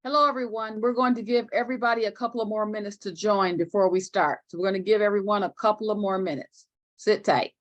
Hello, everyone. We're going to give everybody a couple of more minutes to join before we start. So we're going to give everyone a couple of more minutes. Sit tight.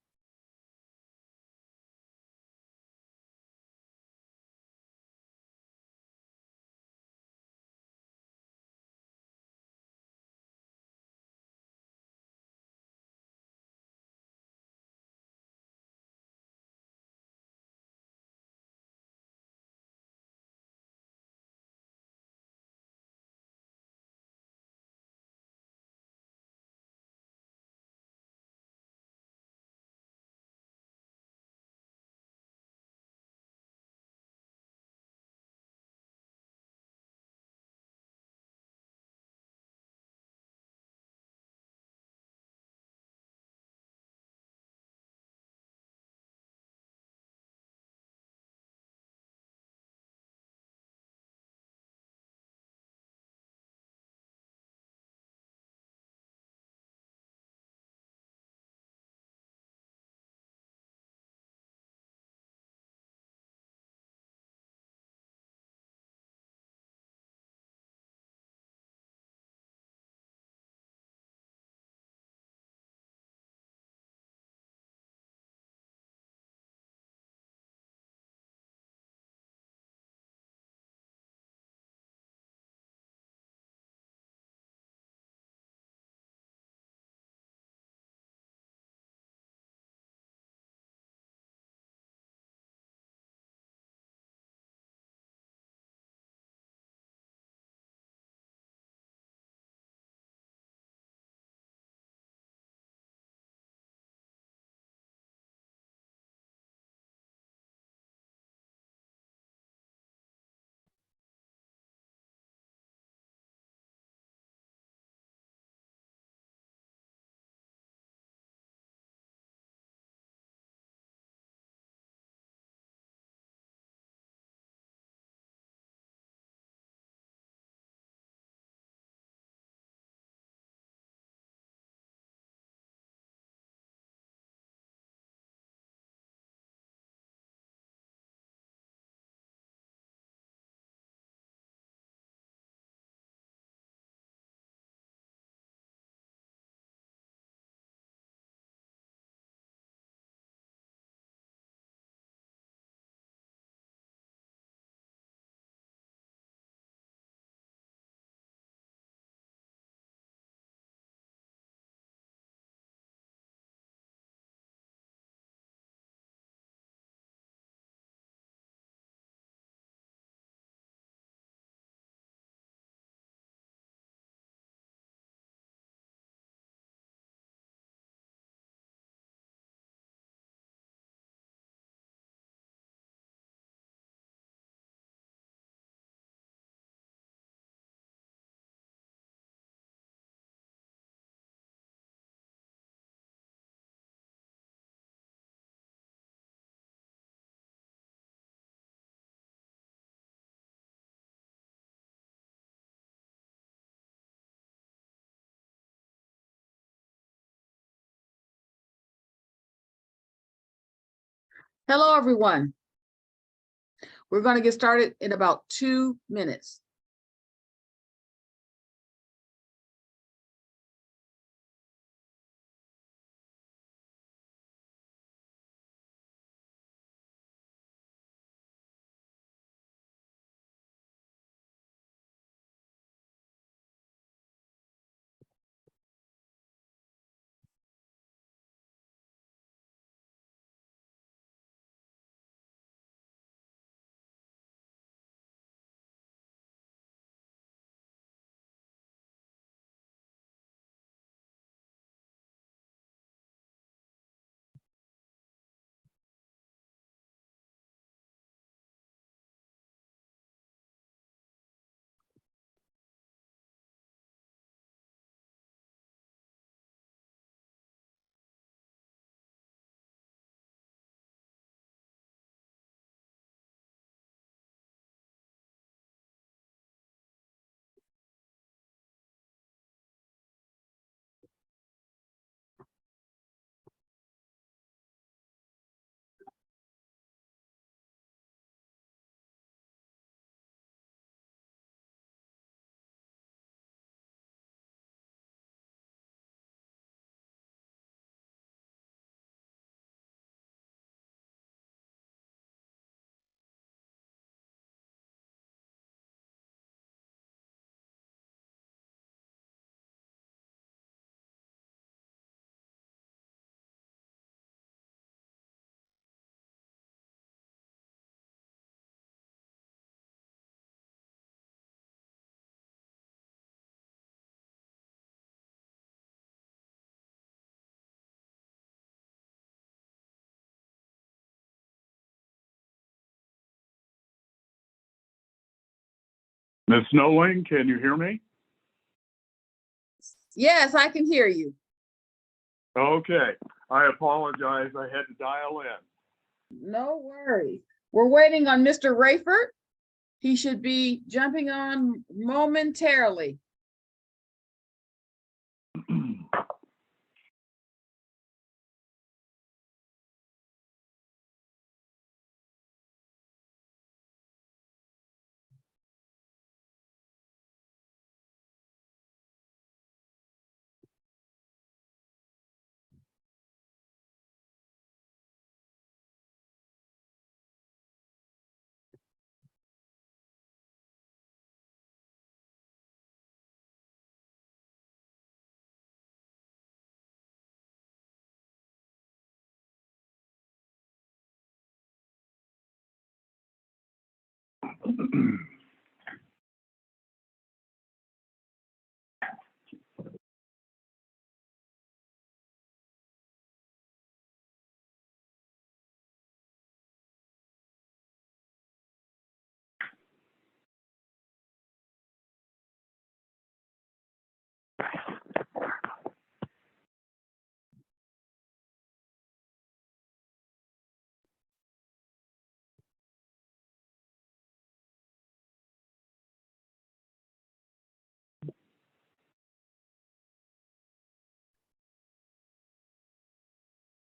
Hello, everyone. We're going to get started in about 2 minutes. Ms. Snowling, can you hear me? Yes, I can hear you. Okay, I apologize. I had to dial in. No worries. We're waiting on Mr. Rayford. He should be jumping on momentarily.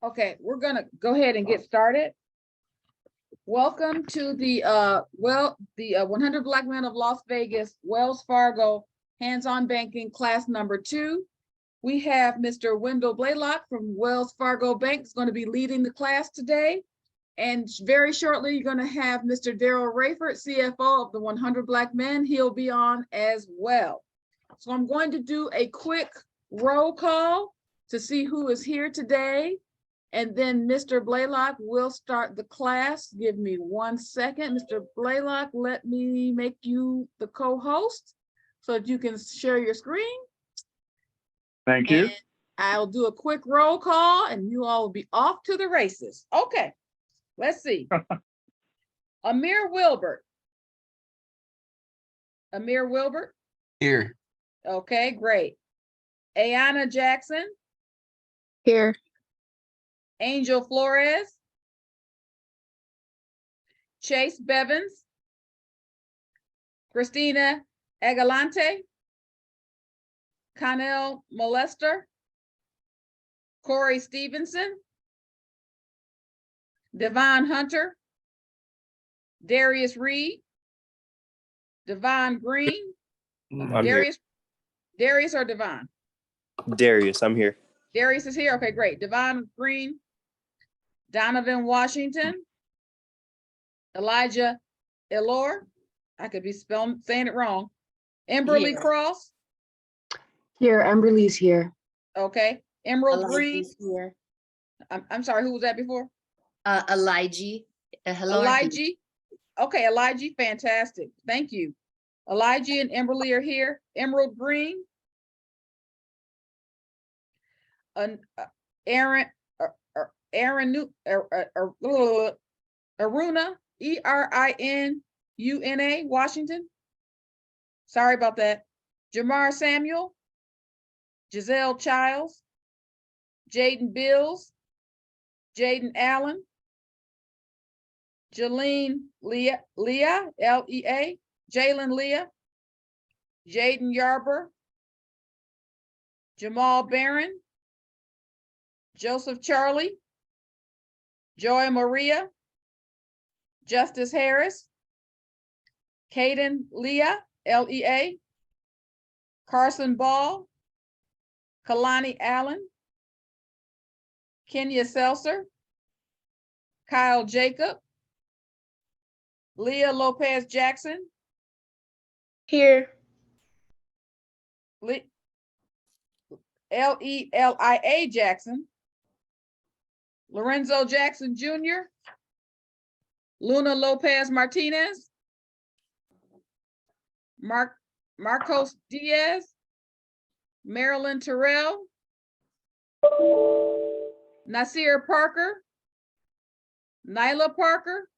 Okay, we're gonna go ahead and get started. Welcome to the 100 Black Men of Las Vegas, Wells Fargo, hands-on banking class number 2. We have Mr. Wendell Blaylock from Wells Fargo Bank is going to be leading the class today. And very shortly, you're going to have Mr. Daryl Rayford, CFO of the 100 Black Men. He'll be on as well. So I'm going to do a quick roll call to see who is here today. And then Mr. Blaylock will start the class. Give me 1 second. Mr. Blaylock, let me make you the co-host so that you can share your screen. Thank you. And I'll do a quick roll call and you all will be off to the races. Okay, let's see. Amir Wilbert. Amir Wilbert? Here. Okay, great. Ayana Jackson. Here. Angel Flores. Chase Bevins. Christina Agalante. Connell Molester. Corey Stevenson. Devon Hunter. Darius Reed. Devon Green. I'm here. Darius or Devon? Darius, I'm here. Darius is here. Okay, great. Devon Green. Donovan Washington. Elijah Elor. I could be saying it wrong. Emberly Here. Cross. Here, Amberly's here. Okay. Emerald Green. Elijah's here. I'm sorry, who was that before? Elijah. Hello. Elijah. Okay, Elijah, fantastic. Thank you. Elijah and Emberly are here. Emerald Green. Aaron, Aruna, Erinuna, Washington. Sorry about that. Jamar Samuel. Giselle Childs. Jaden Bills. Jaden Allen. Jalen Leah, L-E-A. Jalen Leah. Jaden Yarber. Jamal Barron. Joseph Charlie. Joy Maria. Justice Harris. Caden Leah, L-E-A. Carson Ball. Kalani Allen. Kenya Seltzer. Kyle Jacob. Leah Lopez Jackson. Here. L-E-L-I-A Jackson. Lorenzo Jackson Jr. Luna Lopez Martinez. Marcos Diaz. Marilyn Terrell. Nasir Parker. Nyla Parker.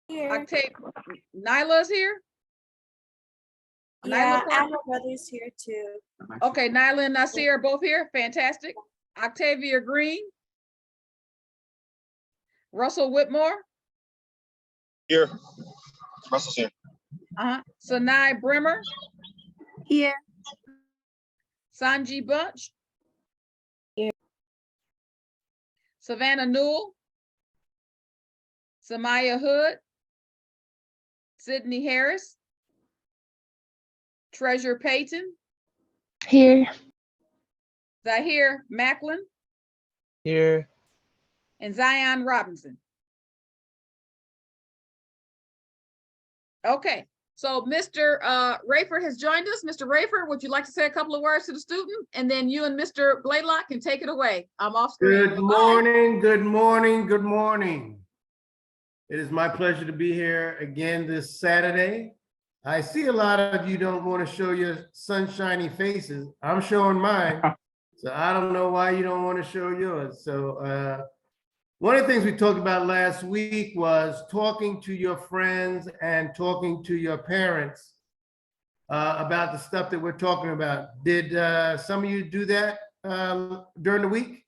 Here. Nyla's here. Nyla Parker? and my brother's here too. Okay, Nyla and Nasir are both here. Fantastic. Octavia Green. Russell Whitmore. Here. Russell's here. Sanai Brimmer. Here. Sanji Bunch. Here. Savannah Newell. Samaya Hood. Sydney Harris. Treasure Payton. Here. Zahir Macklin. Here. And Zion Robinson. Okay, so Mr. Rayford has joined us. Mr. Rayford, would you like to say a couple of words to the student? And then you and Mr. Blaylock can take it away. I'm off screen. Good morning, good morning, good morning. It is my pleasure to be here again this Saturday. I see a lot of you don't want to show your sunshiny faces. I'm showing mine. So I don't know why you don't want to show yours. So one of the things we talked about last week was talking to your friends and talking to your parents about the stuff that we're talking about. Did some of you do that during the week?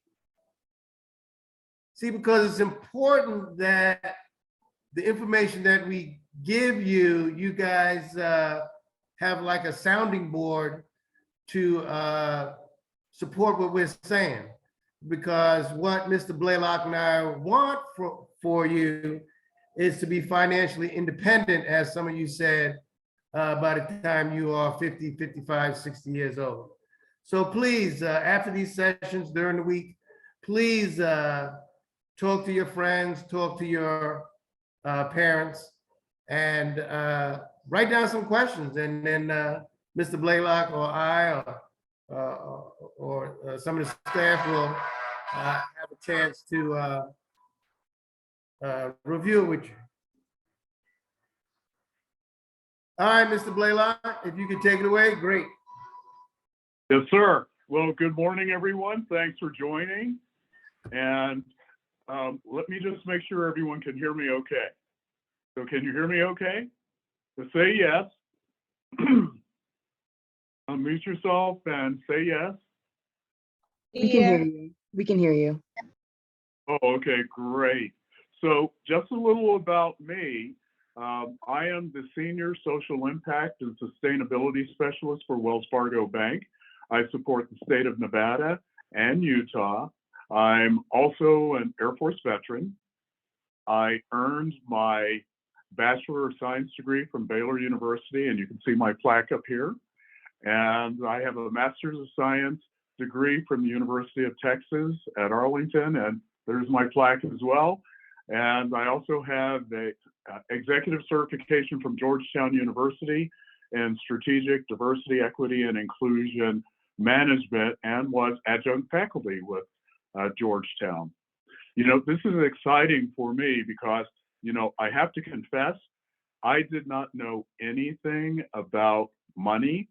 See, because it's important that the information that we give you, you guys have like a sounding board to support what we're saying. Because what Mr. Blaylock and I want for you is to be financially independent, as some of you said, by the time you are 50, 55, 60 years old. So please, after these sessions during the week, please talk to your friends, talk to your parents, and write down some questions. And then Mr. Blaylock or I or some of the staff will have a chance to review it with you. All right, Mr. Blaylock, if you could take it away, great. Yes, sir. Well, good morning, everyone. Thanks for joining. And let me just make sure everyone can hear me okay. So can you hear me okay? So say yes. Unmute yourself and say yes. We can hear you. We can hear you. Oh, okay, great. So just a little about me. I am the Senior Social Impact and Sustainability Specialist for Wells Fargo Bank. I support the state of Nevada and Utah. I'm also an Air Force veteran. I earned my Bachelor of Science degree from Baylor University, and you can see my plaque up here. And I have a Master's of Science degree from the University of Texas at Arlington, and there's my plaque as well. And I also have the executive certification from Georgetown University in strategic diversity, equity, and inclusion management, and was adjunct faculty with Georgetown. You know, this is exciting for me because, you know, I have to confess, I did not know anything about money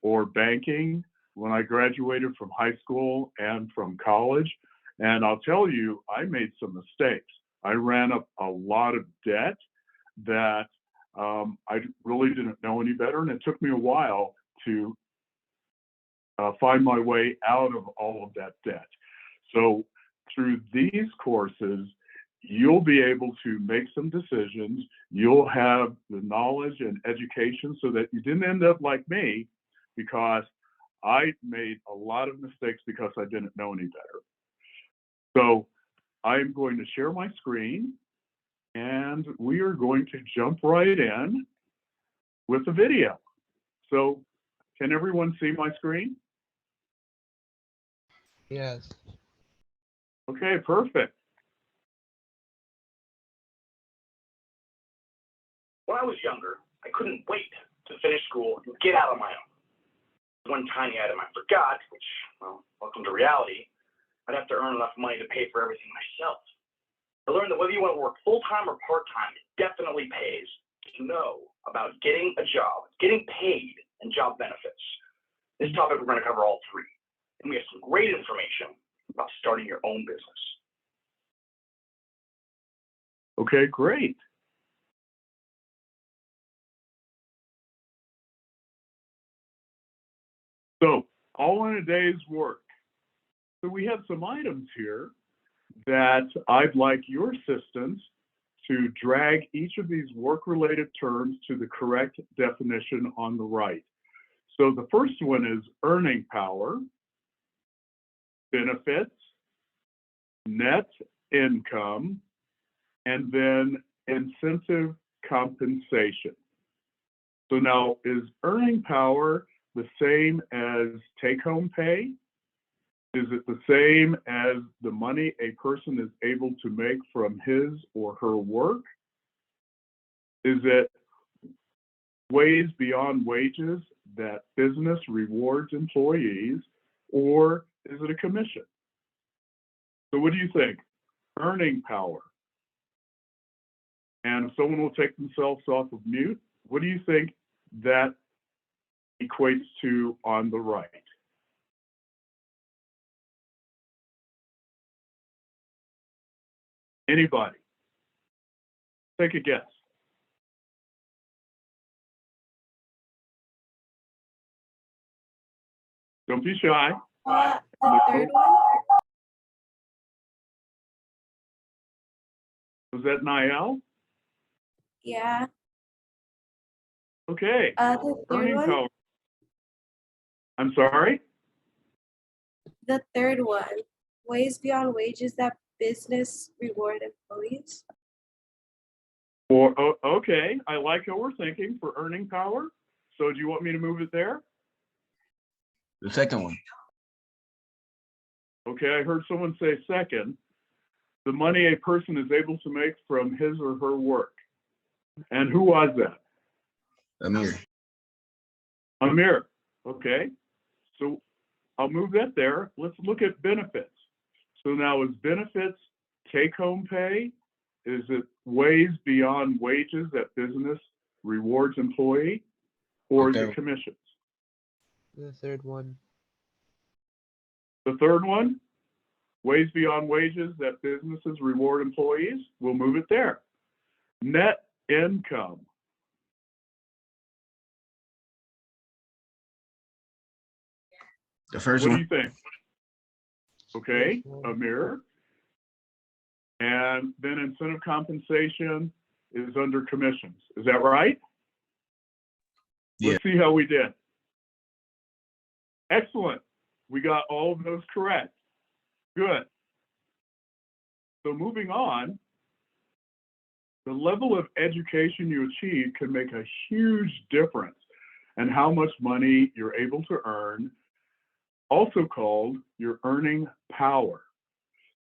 or banking when I graduated from high school and from college. And I'll tell you, I made some mistakes. I ran up a lot of debt that I really didn't know any better. And it took me a while to find my way out of all of that debt. So through these courses, you'll be able to make some decisions. You'll have the knowledge and education so that you didn't end up like me, because I made a lot of mistakes because I didn't know any better. So I'm going to share my screen, and we are going to jump right in with the video. So can everyone see my screen? Yes. Okay, perfect. When I was younger, I couldn't wait to finish school and get out on my own. One tiny item I forgot, which, well, welcome to reality, I'd have to earn enough money to pay for everything myself. I learned that whether you want to work full-time or part-time, it definitely pays to know about getting a job, getting paid, and job benefits. This topic, we're going to cover all three. And we have some great information about starting your own business. Okay, great. So all in a day's work. So we have some items here that I'd like your assistance to drag each of these work-related terms to the correct definition on the right. So the first one is earning power, benefits, net income, and then incentive compensation. So now, is earning power the same as take-home pay? Is it the same as the money a person is able to make from his or her work? Is it ways beyond wages that business rewards employees, or is it a commission? So what do you think? Earning power. And if someone will take themselves off of mute, what do you think that equates to on the right? Anybody? Take a guess. Don't be shy. The third one? Was that Niall? Yeah. Okay. The third Earning one? power. I'm sorry? The third one. Ways beyond wages that business reward employees. Or okay, I like how we're thinking for earning power. So do you want me to move it there? The second one. Okay, I heard someone say second. The money a person is able to make from his or her work. And who was that? Amir. Amir. Okay, so I'll move that there. Let's look at benefits. So now, is benefits take-home pay? Is it ways beyond wages that business rewards employee, or is it commissions? The third one. The third one, ways beyond wages that businesses reward employees, we'll move it there. Net income. The first What do one. you think? Okay, Amir. And then incentive compensation is under commissions. Is that right? Yeah. Let's see how we did. Excellent. We got all of those correct. Good. So moving on, the level of education you achieve can make a huge difference in how much money you're able to earn, also called your earning power.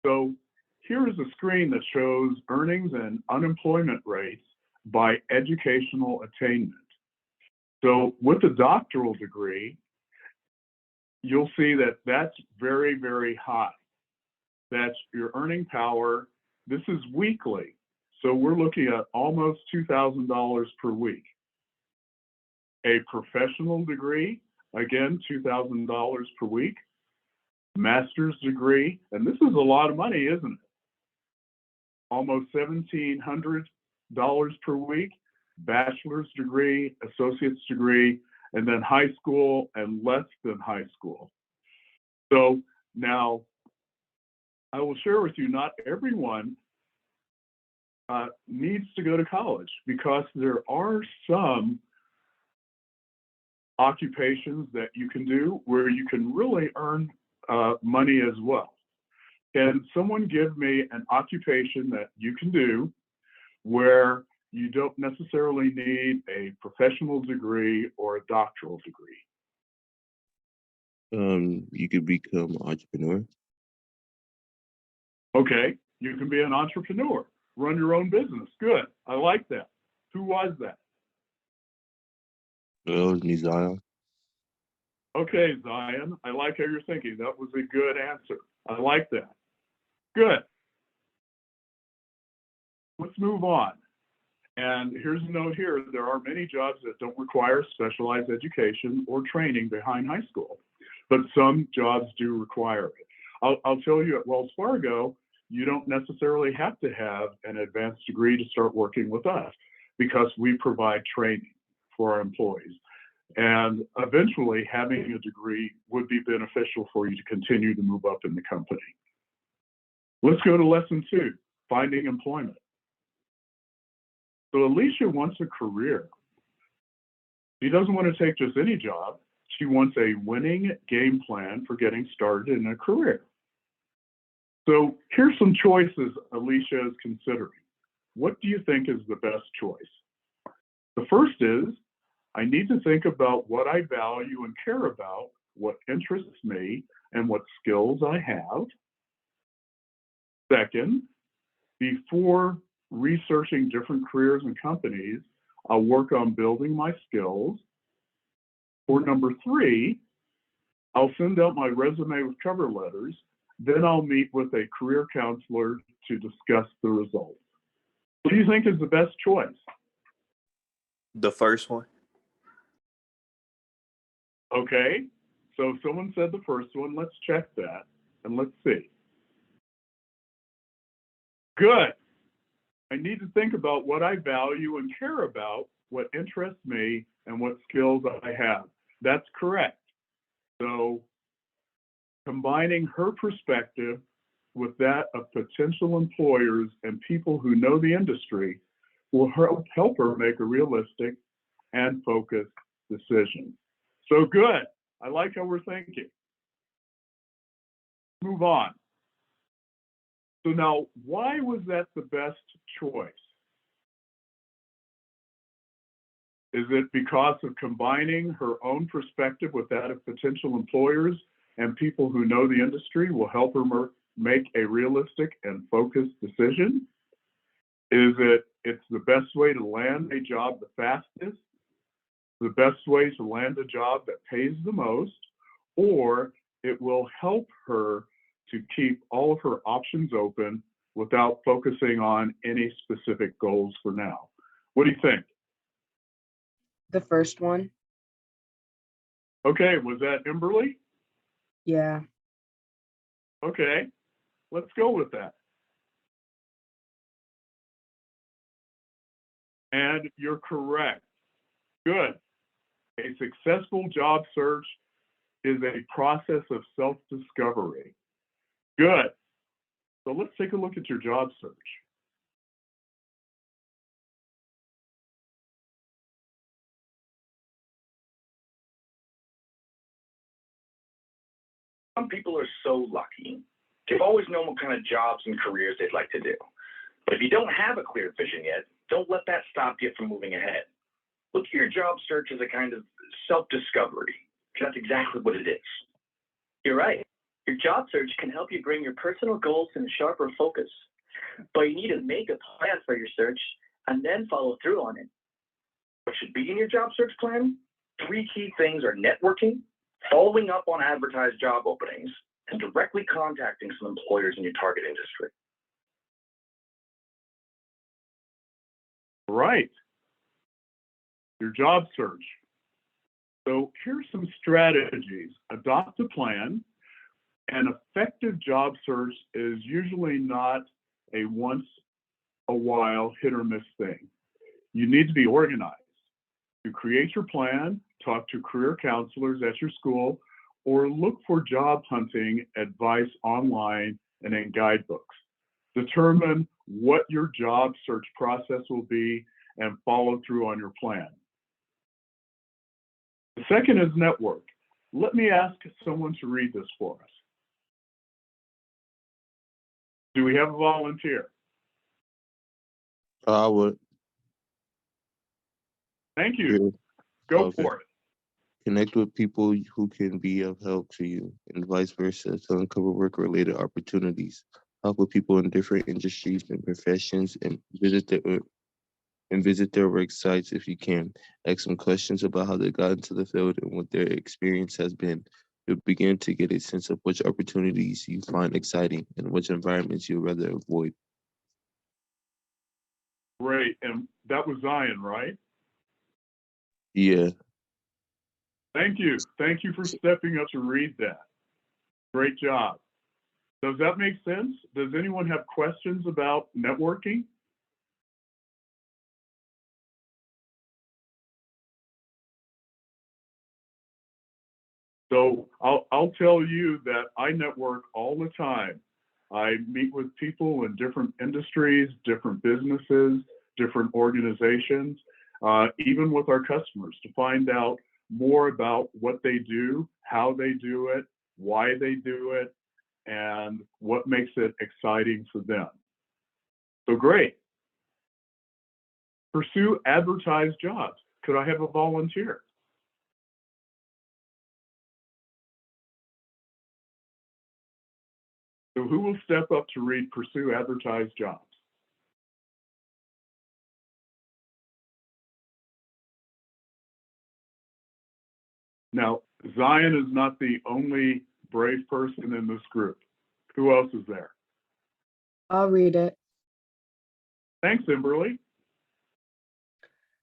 So here is a screen that shows earnings and unemployment rates by educational attainment. So with a doctoral degree, you'll see that that's very, very high. That's your earning power. This is weekly. So we're looking at almost $2,000 per week. A professional degree, again, $2,000 per week. Master's degree, and this is a lot of money, isn't it? Almost $1,700 per week. Bachelor's degree, associate's degree, and then high school and less than high school. So now I will share with you, not everyone needs to go to college, because there are some occupations that you can do where you can really earn money as well. Can someone give me an occupation that you can do where you don't necessarily need a professional degree or a doctoral degree? You could become an entrepreneur. Okay, you can be an entrepreneur, run your own business. Good, I like that. Who was that? Well, it was me, Zion. Okay, Zion, I like how you're thinking. That was a good answer. I like that. Good. Let's move on. And here's a note here. There are many jobs that don't require specialized education or training behind high school, but some jobs do require it. I'll tell you, at Wells Fargo, you don't necessarily have to have an advanced degree to start working with us, because we provide training for our employees. And eventually, having a degree would be beneficial for you to continue to move up in the company. Let's go to lesson 2, finding employment. So Alicia wants a career. She doesn't want to take just any job. She wants a winning game plan for getting started in a career. So here's some choices Alicia is considering. What do you think is the best choice? The first is, I need to think about what I value and care about, what interests me, and what skills I have. Second, before researching different careers and companies, I'll work on building my skills. Or number 3, I'll send out my resume with cover letters. Then I'll meet with a career counselor to discuss the results. What do you think is the best choice? The first one. Okay, so someone said the first one. Let's check that and let's see. Good. I need to think about what I value and care about, what interests me, and what skills I have. That's correct. So combining her perspective with that of potential employers and people who know the industry will help her make a realistic and focused decision. So good. I like how we're thinking. Move on. So now, why was that the best choice? Is it because of combining her own perspective with that of potential employers and people who know the industry will help her make a realistic and focused decision? Is it's the best way to land a job the fastest, the best way to land a job that pays the most, or it will help her to keep all of her options open without focusing on any specific goals for now? What do you think? The first one. Okay, was that Emberly? Yeah. Okay, let's go with that. And you're correct. Good. A successful job search is a process of self-discovery. Good. So let's take a look at your job search. Some people are so lucky. They've always known what kind of jobs and careers they'd like to do. But if you don't have a clear vision yet, don't let that stop you from moving ahead. Look at your job search as a kind of self-discovery. That's exactly what it is. You're right. Your job search can help you bring your personal goals in sharper focus. But you need to make a plan for your search and then follow through on it. What should be in your job search plan? 3 key things are networking, following up on advertised job openings, and directly contacting some employers in your target industry. Right. Your job search. So here's some strategies. Adopt a plan. An effective job search is usually not a once a while hit or miss thing. You need to be organized. You create your plan, talk to career counselors at your school, or look for job hunting advice online and in guidebooks. Determine what your job search process will be and follow through on your plan. The second is network. Let me ask someone to read this for us. Do we have a volunteer? I would. Thank you. Yeah. Go Okay. for it. Connect with people who can be of help to you, and vice versa, to uncover work-related opportunities. Talk with people in different industries and professions, and visit their work sites if you can. Ask some questions about how they got into the field and what their experience has been. You'll begin to get a sense of which opportunities you find exciting and which environments you'd rather avoid. Great. And that was Zion, right? Yeah. Thank you. Thank you for stepping up to read that. Great job. Does that make sense? Does anyone have questions about networking? So I'll tell you that I network all the time. I meet with people in different industries, different businesses, different organizations, even with our customers to find out more about what they do, how they do it, why they do it, and what makes it exciting for them. So great. Pursue advertised jobs. Could I have a volunteer? So who will step up to read Pursue Advertised Jobs? Now, Zion is not the only brave person in this group. Who else is there? I'll read it. Thanks, Kimberly.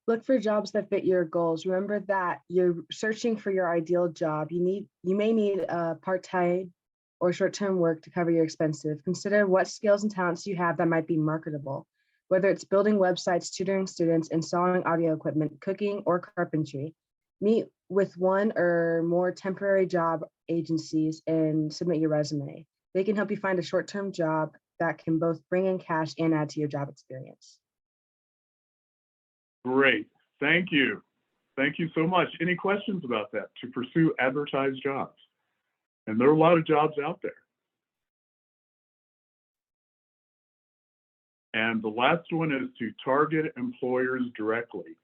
Look for jobs that fit your goals. Remember that you're searching for your ideal job. You may need a part-time or short-term work to cover your expenses. Consider what skills and talents you have that might be marketable, whether it's building websites, tutoring students, installing audio equipment, cooking, or carpentry. Meet with one or more temporary job agencies and submit your resume. They can help you find a short-term job that can both bring in cash and add to your job experience. Great. Thank you. Thank you so much. Any questions about that? To pursue advertised jobs. And there are a lot of jobs out there. And the last one is to target employers directly.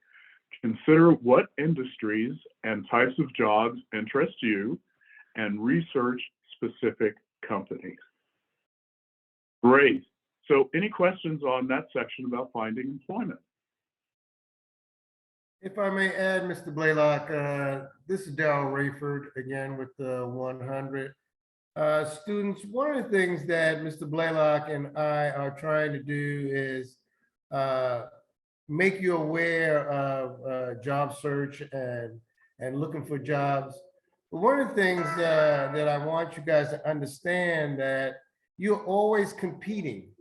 Consider what industries and types of jobs interest you and research specific companies. Great. So any questions on that section about finding employment? If I may add, Mr. Blaylock, this is Darrell Rayford again with the 100. Students, one of the things that Mr. Blaylock and I are trying to do is make you aware of job search and looking for jobs. But one of the things that I want you guys to understand that you're always competing.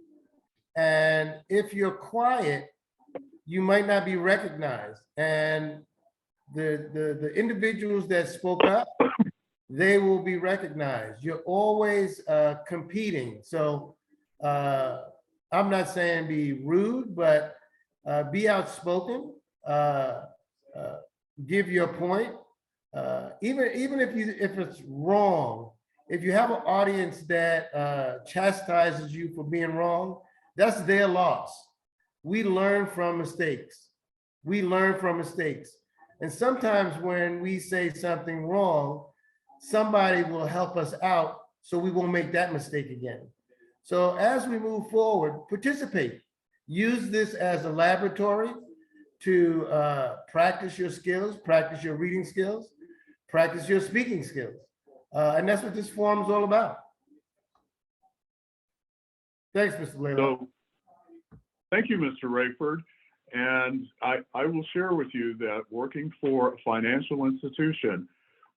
And if you're quiet, you might not be recognized. And the individuals that spoke up, they will be recognized. You're always competing. So I'm not saying be rude, but be outspoken, give your point. Even if it's wrong, if you have an audience that chastises you for being wrong, that's their loss. We learn from mistakes. We learn from mistakes. And sometimes when we say something wrong, somebody will help us out so we won't make that mistake again. So as we move forward, participate. Use this as a laboratory to practice your skills, practice your reading skills, practice your speaking skills. And that's what this forum is all about. Thanks, Mr. Blaylock. So, thank you, Mr. Rayford. And I will share with you that working for a financial institution,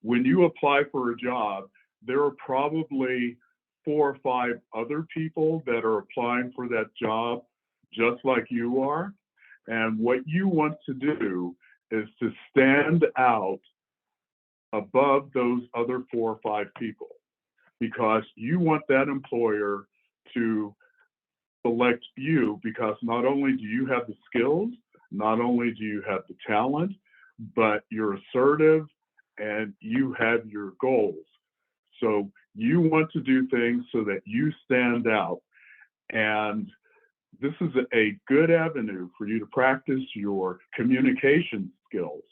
when you apply for a job, there are probably 4 or 5 other people that are applying for that job just like you are. And what you want to do is to stand out above those other 4 or 5 people, because you want that employer to select you, because not only do you have the skills, not only do you have the talent, but you're assertive and you have your goals. So you want to do things so that you stand out. And this is a good avenue for you to practice your communication skills,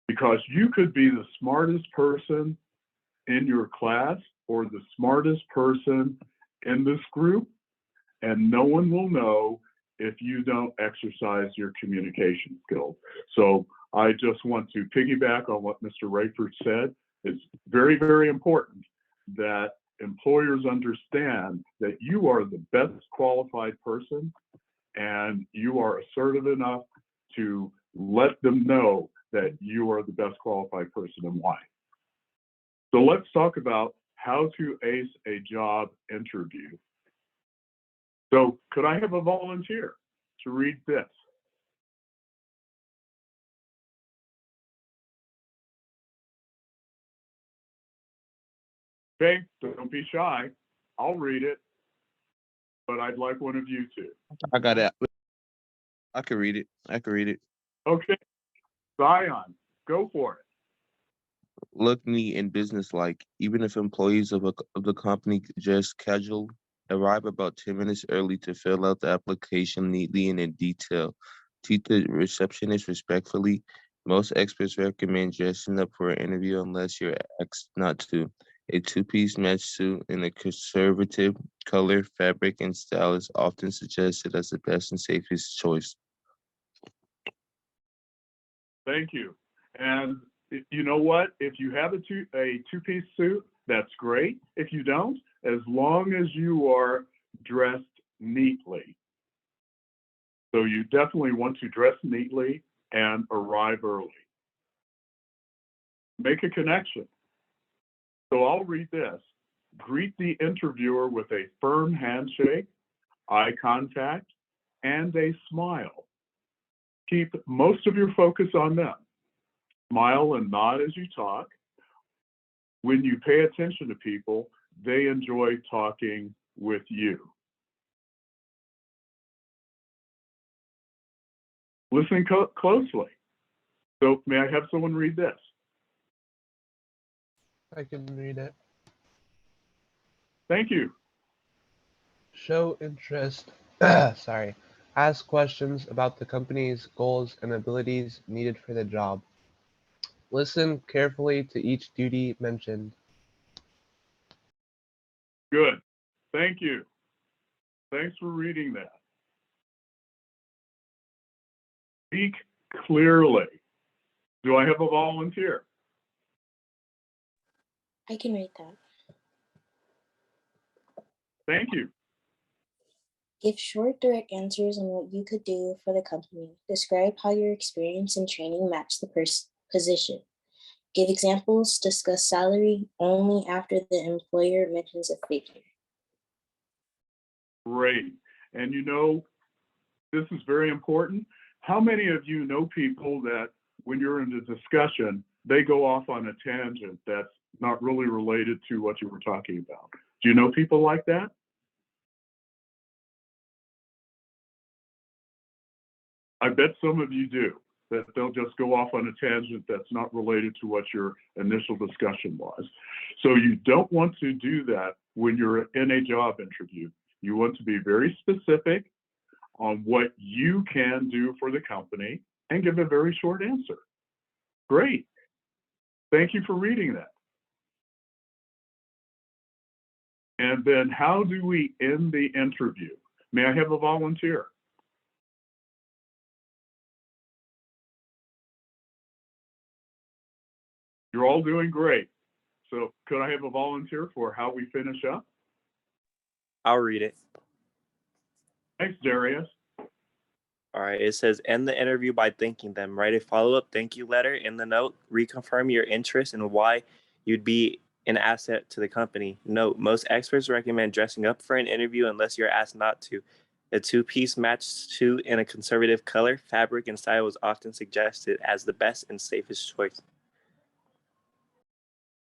because you could be the smartest person in your class or the smartest person in this group, and no one will know if you don't exercise your communication skills. So I just want to piggyback on what Mr. Rayford said. It's very, very important that employers understand that you are the best qualified person and you are assertive enough to let them know that you are the best qualified person and why. So let's talk about how to ace a job interview. So could I have a volunteer to read this? Okay, don't be shy. I'll read it, but I'd like one of you to. I got it. I can read it. I can read it. Okay, Zion, go for it. Look neat and businesslike. Even if employees of the company dress casual, arrive about 10 minutes early to fill out the application neatly and in detail. Treat the receptionist respectfully. Most experts recommend dressing up for an interview unless you're asked not to. A two-piece match suit in a conservative color, fabric, and style is often suggested as the best and safest choice. Thank you. And you know what? If you have a two-piece suit, that's great. If you don't, as long as you are dressed neatly. So you definitely want to dress neatly and arrive early. Make a connection. So I'll read this. Greet the interviewer with a firm handshake, eye contact, and a smile. Keep most of your focus on them. Smile and nod as you talk. When you pay attention to people, they enjoy talking with you. Listen closely. So may I have someone read this? I can read it. Thank you. Show interest. Sorry. Ask questions about the company's goals and abilities needed for the job. Listen carefully to each duty mentioned. Good. Thank you. Thanks for reading that. Speak clearly. Do I have a volunteer? I can read that. Thank you. Give short, direct answers on what you could do for the company. Describe how your experience and training match the position. Give examples. Discuss salary only after the employer mentions a figure. Great. And you know, this is very important. How many of you know people that when you're in a discussion, they go off on a tangent that's not really related to what you were talking about? Do you know people like that? I bet some of you do, that they'll just go off on a tangent that's not related to what your initial discussion was. So you don't want to do that when you're in a job interview. You want to be very specific on what you can do for the company and give a very short answer. Great. Thank you for reading that. And then how do we end the interview? May I have a volunteer? You're all doing great. So could I have a volunteer for how we finish up? I'll read it. Thanks, Darius. All right. It says, end the interview by thanking them. Write a follow-up thank you letter in the note. Reconfirm your interest and why you'd be an asset to the company. Note, most experts recommend dressing up for an interview unless you're asked not to. A two-piece match suit in a conservative color, fabric, and style is often suggested as the best and safest choice.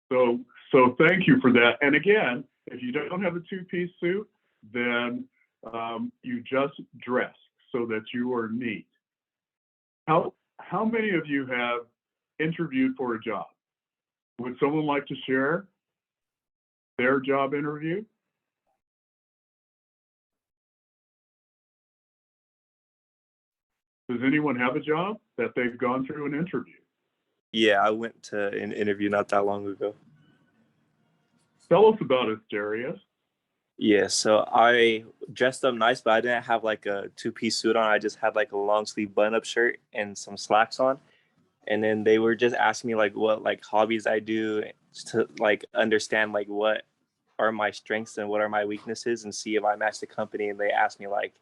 So thank you for that. And again, if you don't have a two-piece suit, then you just dress so that you are neat. How many of you have interviewed for a job? Would someone like to share their job interview? Does anyone have a job that they've gone through an interview? Yeah, I went to an interview not that long ago. Tell us about it, Darius. Yeah, so I dressed up nice, but I didn't have like a two-piece suit on. I just had like a long sleeve button-up shirt and some slacks on. And then they were just asking me like what like hobbies I do to like understand like what are my strengths and what are my weaknesses and see if I match the company. And they asked me like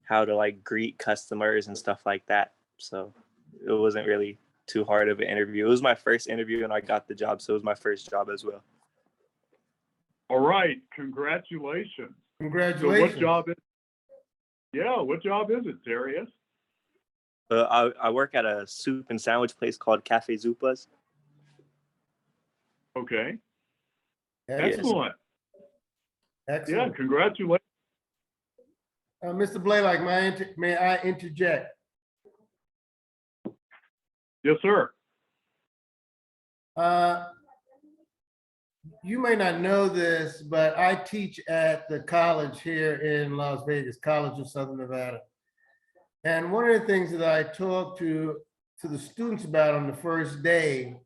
how to like greet customers and stuff like that. So it wasn't really too hard of an interview. It was my first interview and I got the job. So it was my first job as well. All right, congratulations. Congratulations. So what job is it, Darius? I work at a soup and sandwich place called Cafe Zupas. Okay. Excellent. Yeah, Excellent. congratulations. Mr. Blaylock, may I interject? Yes, sir. You may not know this, but I teach at the college here in Las Vegas, College of Southern Nevada. And one of the things that I talk to the students about on the first day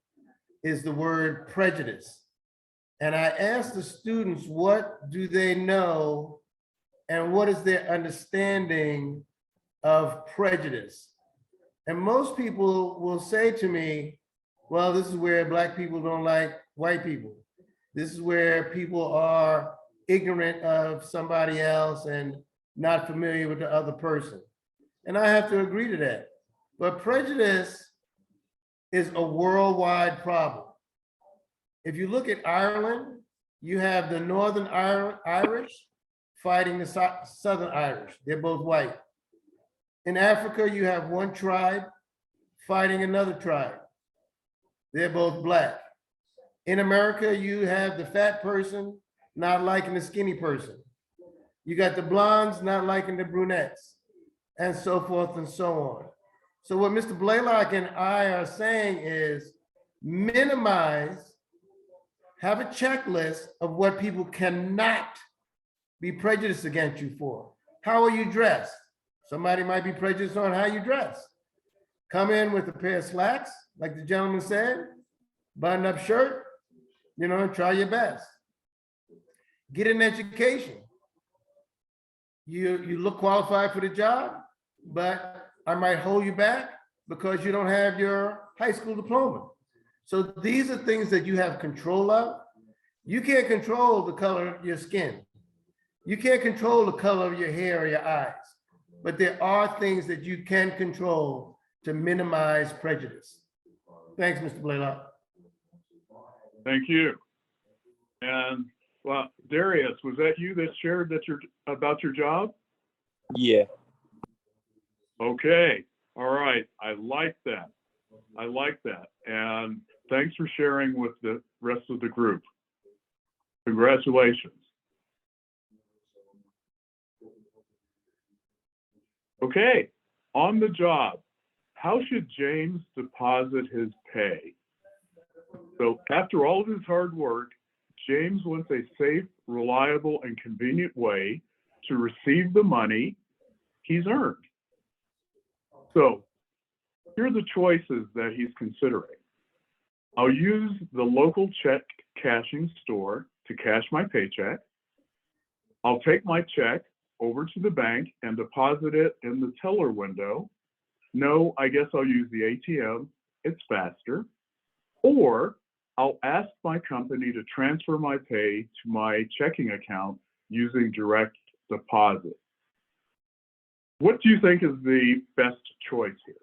is the word prejudice. And I ask the students, what do they know and what is their understanding of prejudice? And most people will say to me, well, this is where Black people don't like white people. This is where people are ignorant of somebody else and not familiar with the other person. And I have to agree to that. But prejudice is a worldwide problem. If you look at Ireland, you have the Northern Irish fighting the Southern Irish. They're both white. In Africa, you have one tribe fighting another tribe. They're both Black. In America, you have the fat person not liking the skinny person. You got the blondes not liking the brunettes, and so forth and so on. So what Mr. Blaylock and I are saying is minimize, have a checklist of what people cannot be prejudiced against you for. How are you dressed? Somebody might be prejudiced on how you dress. Come in with a pair of slacks, like the gentleman said, button up shirt, you know, try your best. Get an education. You look qualified for the job, but I might hold you back because you don't have your high school diploma. So these are things that you have control of. You can't control the color of your skin. You can't control the color of your hair or your eyes, but there are things that you can control to minimize prejudice. Thanks, Mr. Blaylock. Thank you. And well, Darius, was that you that shared about your job? Yeah. Okay. All right. I like that. I like that. And thanks for sharing with the rest of the group. Congratulations. Okay. On the job, how should James deposit his pay? So after all of his hard work, James wants a safe, reliable, and convenient way to receive the money he's earned. So here are the choices that he's considering. I'll use the local check cashing store to cash my paycheck. I'll take my check over to the bank and deposit it in the teller window. No, I guess I'll use the ATM. It's faster. Or I'll ask my company to transfer my pay to my checking account using direct deposit. What do you think is the best choice here?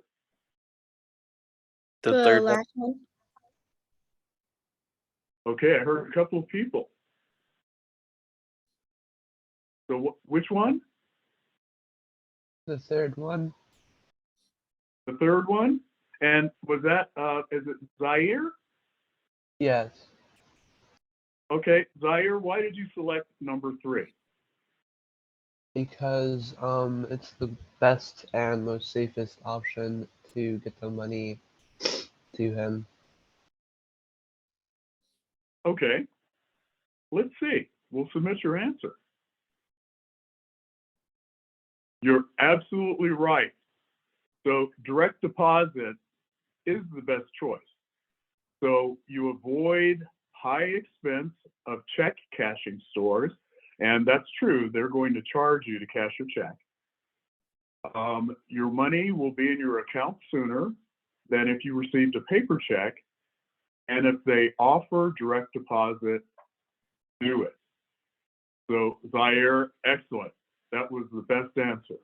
The third one. last one. Okay, I heard a couple of people. So which one? The third one. The third one? And was that, is it Zaire? Yes. Okay, Zaire, why did you select number 3? Because it's the best and most safest option to get the money to him. Okay, let's see. We'll submit your answer. You're absolutely right. So direct deposit is the best choice. So you avoid high expense of check cashing stores, and that's true. They're going to charge you to cash your check. Your money will be in your account sooner than if you received a paper check. And if they offer direct deposit, do it. So Zaire, excellent. That was the best answer.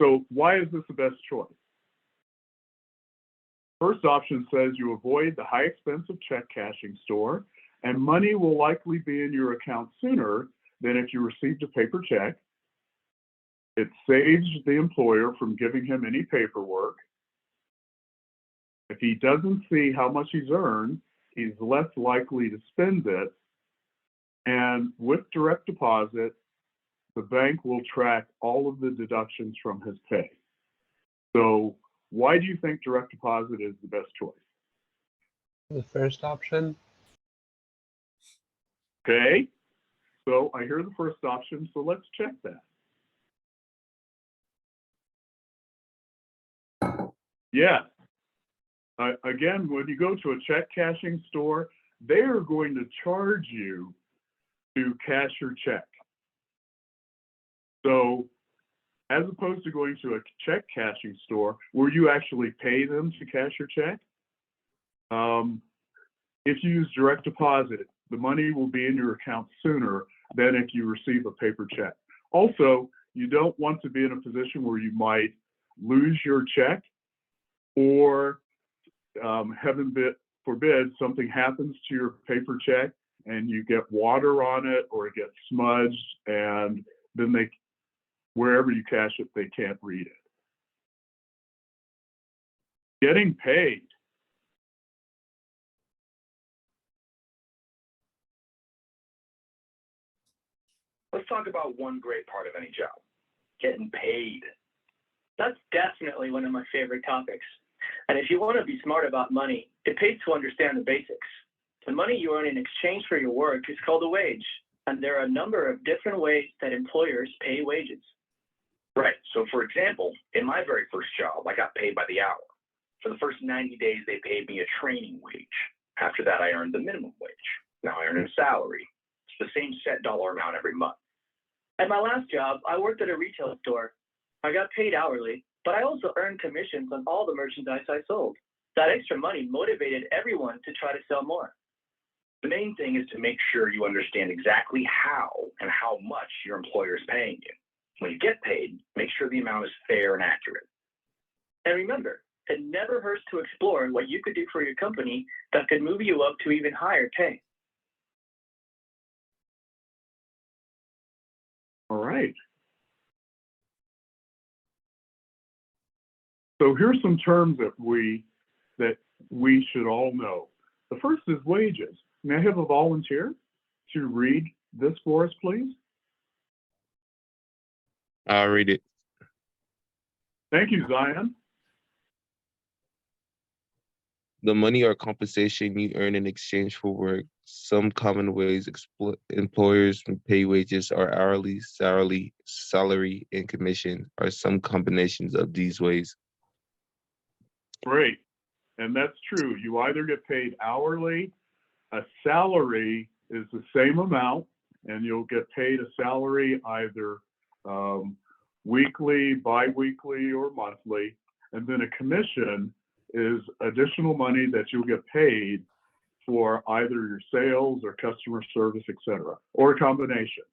So why is this the best choice? First option says you avoid the high expense of check cashing store, and money will likely be in your account sooner than if you received a paper check. It saves the employer from giving him any paperwork. If he doesn't see how much he's earned, he's less likely to spend it. And with direct deposit, the bank will track all of the deductions from his pay. So why do you think direct deposit is the best choice? The first option. Okay, so I hear the first option, so let's check that. Yes. Again, when you go to a check cashing store, they are going to charge you to cash your check. So as opposed to going to a check cashing store where you actually pay them to cash your check, if you use direct deposit, the money will be in your account sooner than if you receive a paper check. Also, you don't want to be in a position where you might lose your check, or heaven forbid, something happens to your paper check and you get water on it or it gets smudged, and then wherever you cash it, they can't read it. Getting paid. Let's talk about one great part of any job, getting paid. That's definitely one of my favorite topics. And if you want to be smart about money, it pays to understand the basics. The money you earn in exchange for your work is called a wage. And there are a number of different ways that employers pay wages. Right. So for example, in my very first job, I got paid by the hour. For the first 90 days, they paid me a training wage. After that, I earned the minimum wage. Now I earn a salary. It's the same set dollar amount every month. At my last job, I worked at a retail store. I got paid hourly, but I also earned commissions on all the merchandise I sold. That extra money motivated everyone to try to sell more. The main thing is to make sure you understand exactly how and how much your employer is paying you. When you get paid, make sure the amount is fair and accurate. And remember, it never hurts to explore what you could do for your company that could move you up to even higher pay. All right. So here's some terms that we should all know. The first is wages. May I have a volunteer to read this for us, please? I'll read it. Thank you, Zion. The money or compensation you earn in exchange for work. Some common ways employers pay wages are hourly, salary, and commission, are some combinations of these ways. Great. And that's true. You either get paid hourly, a salary is the same amount, and you'll get paid a salary either weekly, bi-weekly, or monthly. And then a commission is additional money that you'll get paid for either your sales or customer service, etc., or a combination.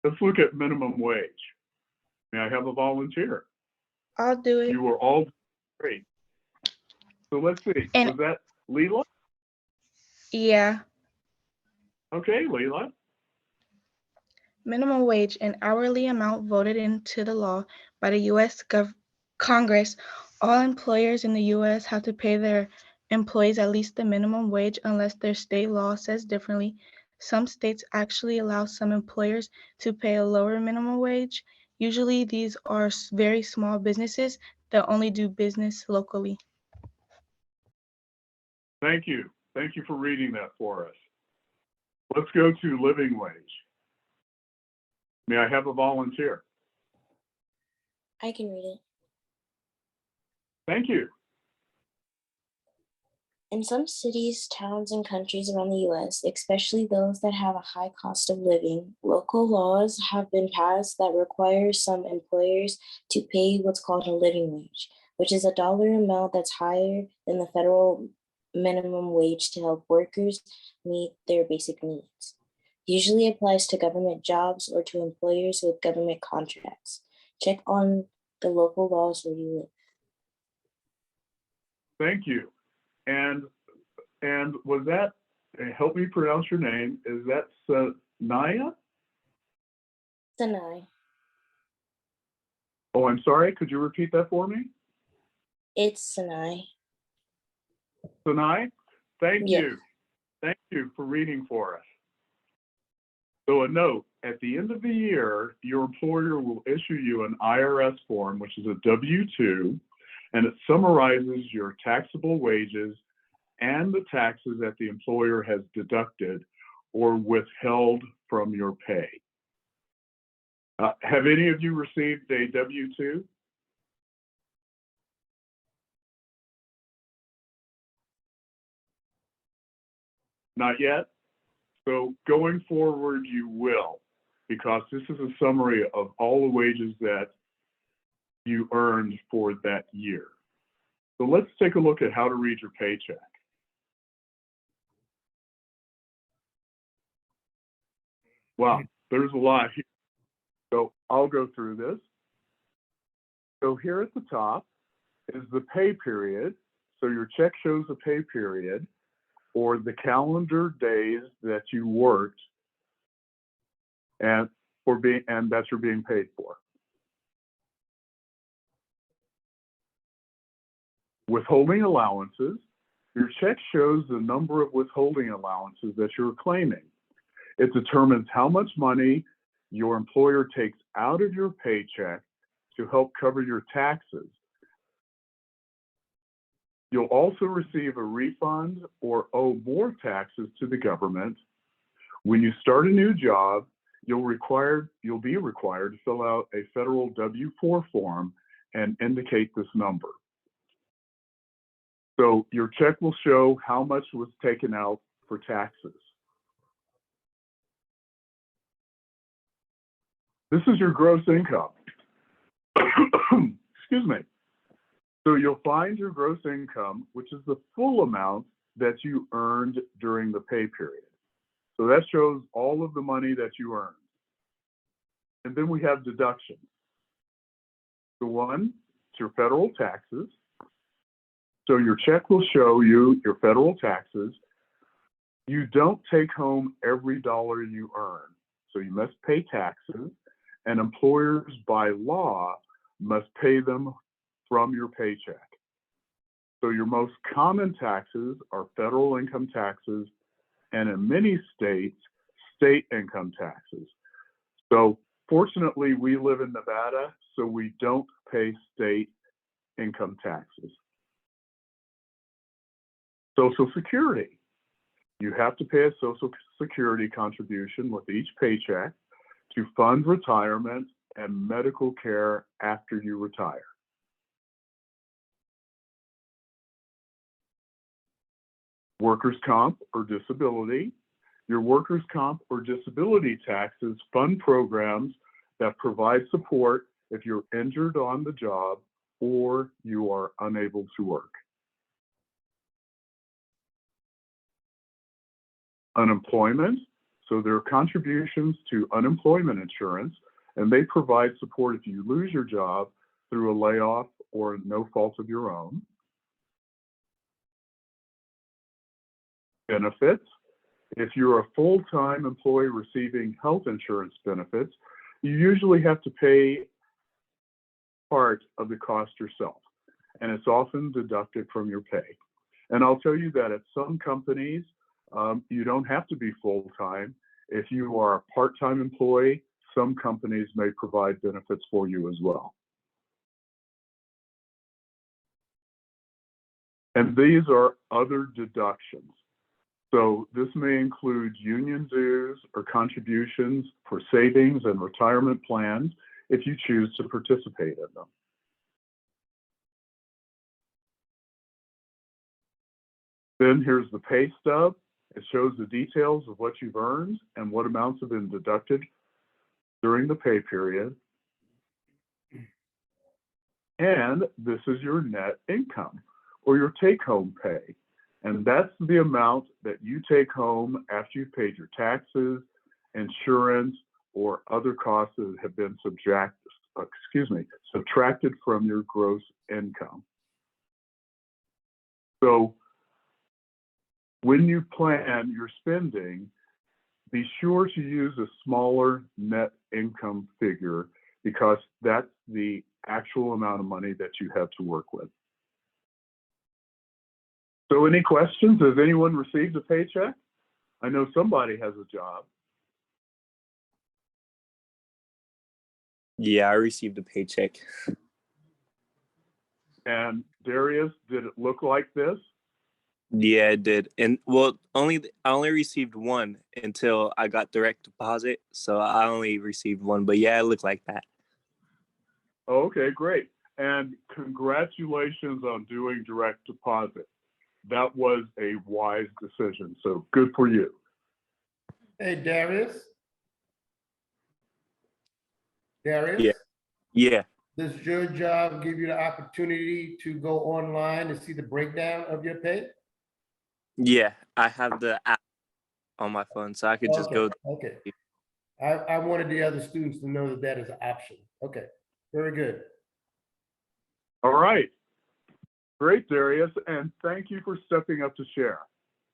Let's look at minimum wage. May I have a volunteer? I'll do it. You were all great. So let's see, And- was that Leela? Yeah. Okay, Leela. Minimum wage, an hourly amount voted into the law by the U.S. Congress. All employers in the U.S. have to pay their employees at least the minimum wage unless their state law says differently. Some states actually allow some employers to pay a lower minimum wage. Usually these are very small businesses that only do business locally. Thank you. Thank you for reading that for us. Let's go to living wage. May I have a volunteer? I can read it. Thank you. In some cities, towns, and countries around the US, especially those that have a high cost of living, local laws have been passed that require some employers to pay what's called a living wage, which is a dollar amount that's higher than the federal minimum wage to help workers meet their basic needs. Usually applies to government jobs or to employers with government contracts. Check on the local laws where you live. Thank you. And was that, help me pronounce your name, is that Sanaya? Sinai. Oh, I'm sorry, could you repeat that for me? It's Sinai. Sinai, thank Yes. you. Thank you for reading for us. So a note, at the end of the year, your employer will issue you an IRS form, which is a W-2, and it summarizes your taxable wages and the taxes that the employer has deducted or withheld from your pay. Have any of you received a W-2? Not yet? So going forward, you will, because this is a summary of all the wages that you earned for that year. So let's take a look at how to read your paycheck. Wow, there's a lot here. So I'll go through this. So here at the top is the pay period. So your check shows a pay period or the calendar days that you worked and that you're being paid for. Withholding allowances, your check shows the number of withholding allowances that you're claiming. It determines how much money your employer takes out of your paycheck to help cover your taxes. You'll also receive a refund or owe more taxes to the government. When you start a new job, you'll be required to fill out a federal W-4 form and indicate this number. So your check will show how much was taken out for taxes. This is your gross income. Excuse me. So you'll find your gross income, which is the full amount that you earned during the pay period. So that shows all of the money that you earned. And then we have deductions. The one, it's your federal taxes. So your check will show you your federal taxes. You don't take home every dollar you earn. So you must pay taxes, and employers by law must pay them from your paycheck. So your most common taxes are federal income taxes, and in many states, state income taxes. So fortunately, we live in Nevada, so we don't pay state income taxes. Social Security. You have to pay a Social Security contribution with each paycheck to fund retirement and medical care after you retire. Workers' comp or disability. Your workers' comp or disability taxes fund programs that provide support if you're injured on the job or you are unable to work. Unemployment. So there are contributions to unemployment insurance, and they provide support if you lose your job through a layoff or no fault of your own. Benefits. If you're a full-time employee receiving health insurance benefits, you usually have to pay part of the cost yourself, and it's often deducted from your pay. And I'll tell you that at some companies, you don't have to be full-time. If you are a part-time employee, some companies may provide benefits for you as well. And these are other deductions. So this may include union dues or contributions for savings and retirement plans if you choose to participate in them. Then here's the pay stub. It shows the details of what you've earned and what amounts have been deducted during the pay period. And this is your net income or your take-home pay. And that's the amount that you take home after you've paid your taxes, insurance, or other costs that have been subtracted from your gross income. So when you plan your spending, be sure to use a smaller net income figure because that's the actual amount of money that you have to work with. So any questions? Has anyone received a paycheck? I know somebody has a job. Yeah, I received a paycheck. And Darius, did it look like this? Yeah, it did. And well, I only received one until I got direct deposit. So I only received one. But yeah, it looked like that. Okay, great. And congratulations on doing direct deposit. That was a wise decision. So good for you. Hey, Darius? Yeah. Darius? Yeah. Does your job give you the opportunity to go online and see the breakdown of your pay? Yeah. I have the app on my phone, so I could just Okay, go. okay. I wanted the other students to know that that is an option. Okay, very good. All right. Great, Darius. And thank you for stepping up to share.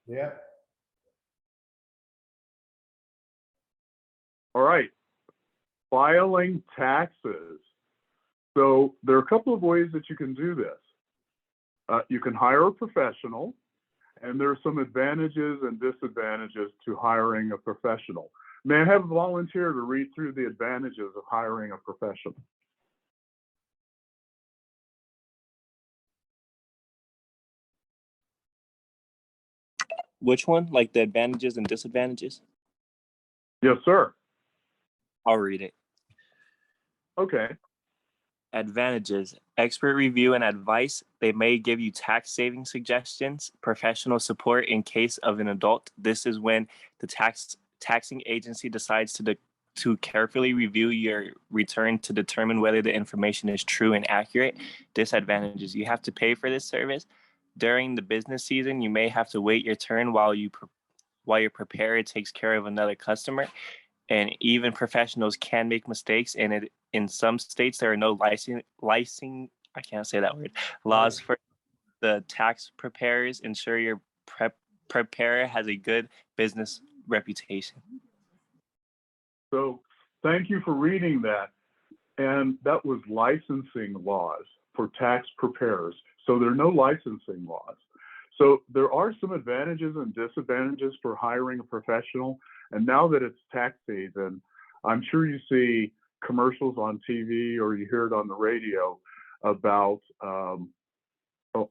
Yeah. All right. Filing taxes. So there are a couple of ways that you can do this. You can hire a professional, and there are some advantages and disadvantages to hiring a professional. May I have a volunteer to read through the advantages of hiring a professional? Which one? Like the advantages and disadvantages? Yes, sir. I'll read it. Okay. Advantages: expert review and advice. They may give you tax saving suggestions, professional support in case of an adult. This is when the taxing agency decides to carefully review your return to determine whether the information is true and accurate. Disadvantages: you have to pay for this service. During the business season, you may have to wait your turn while your preparer takes care of another customer. And even professionals can make mistakes, and in some states there are no licensing I can't say that word laws for the tax preparers. Ensure your preparer has a good business reputation. So thank you for reading that. And that was licensing laws for tax preparers. So there are no licensing laws. So there are some advantages and disadvantages for hiring a professional. And now that it's tax season, I'm sure you see commercials on TV or you hear it on the radio about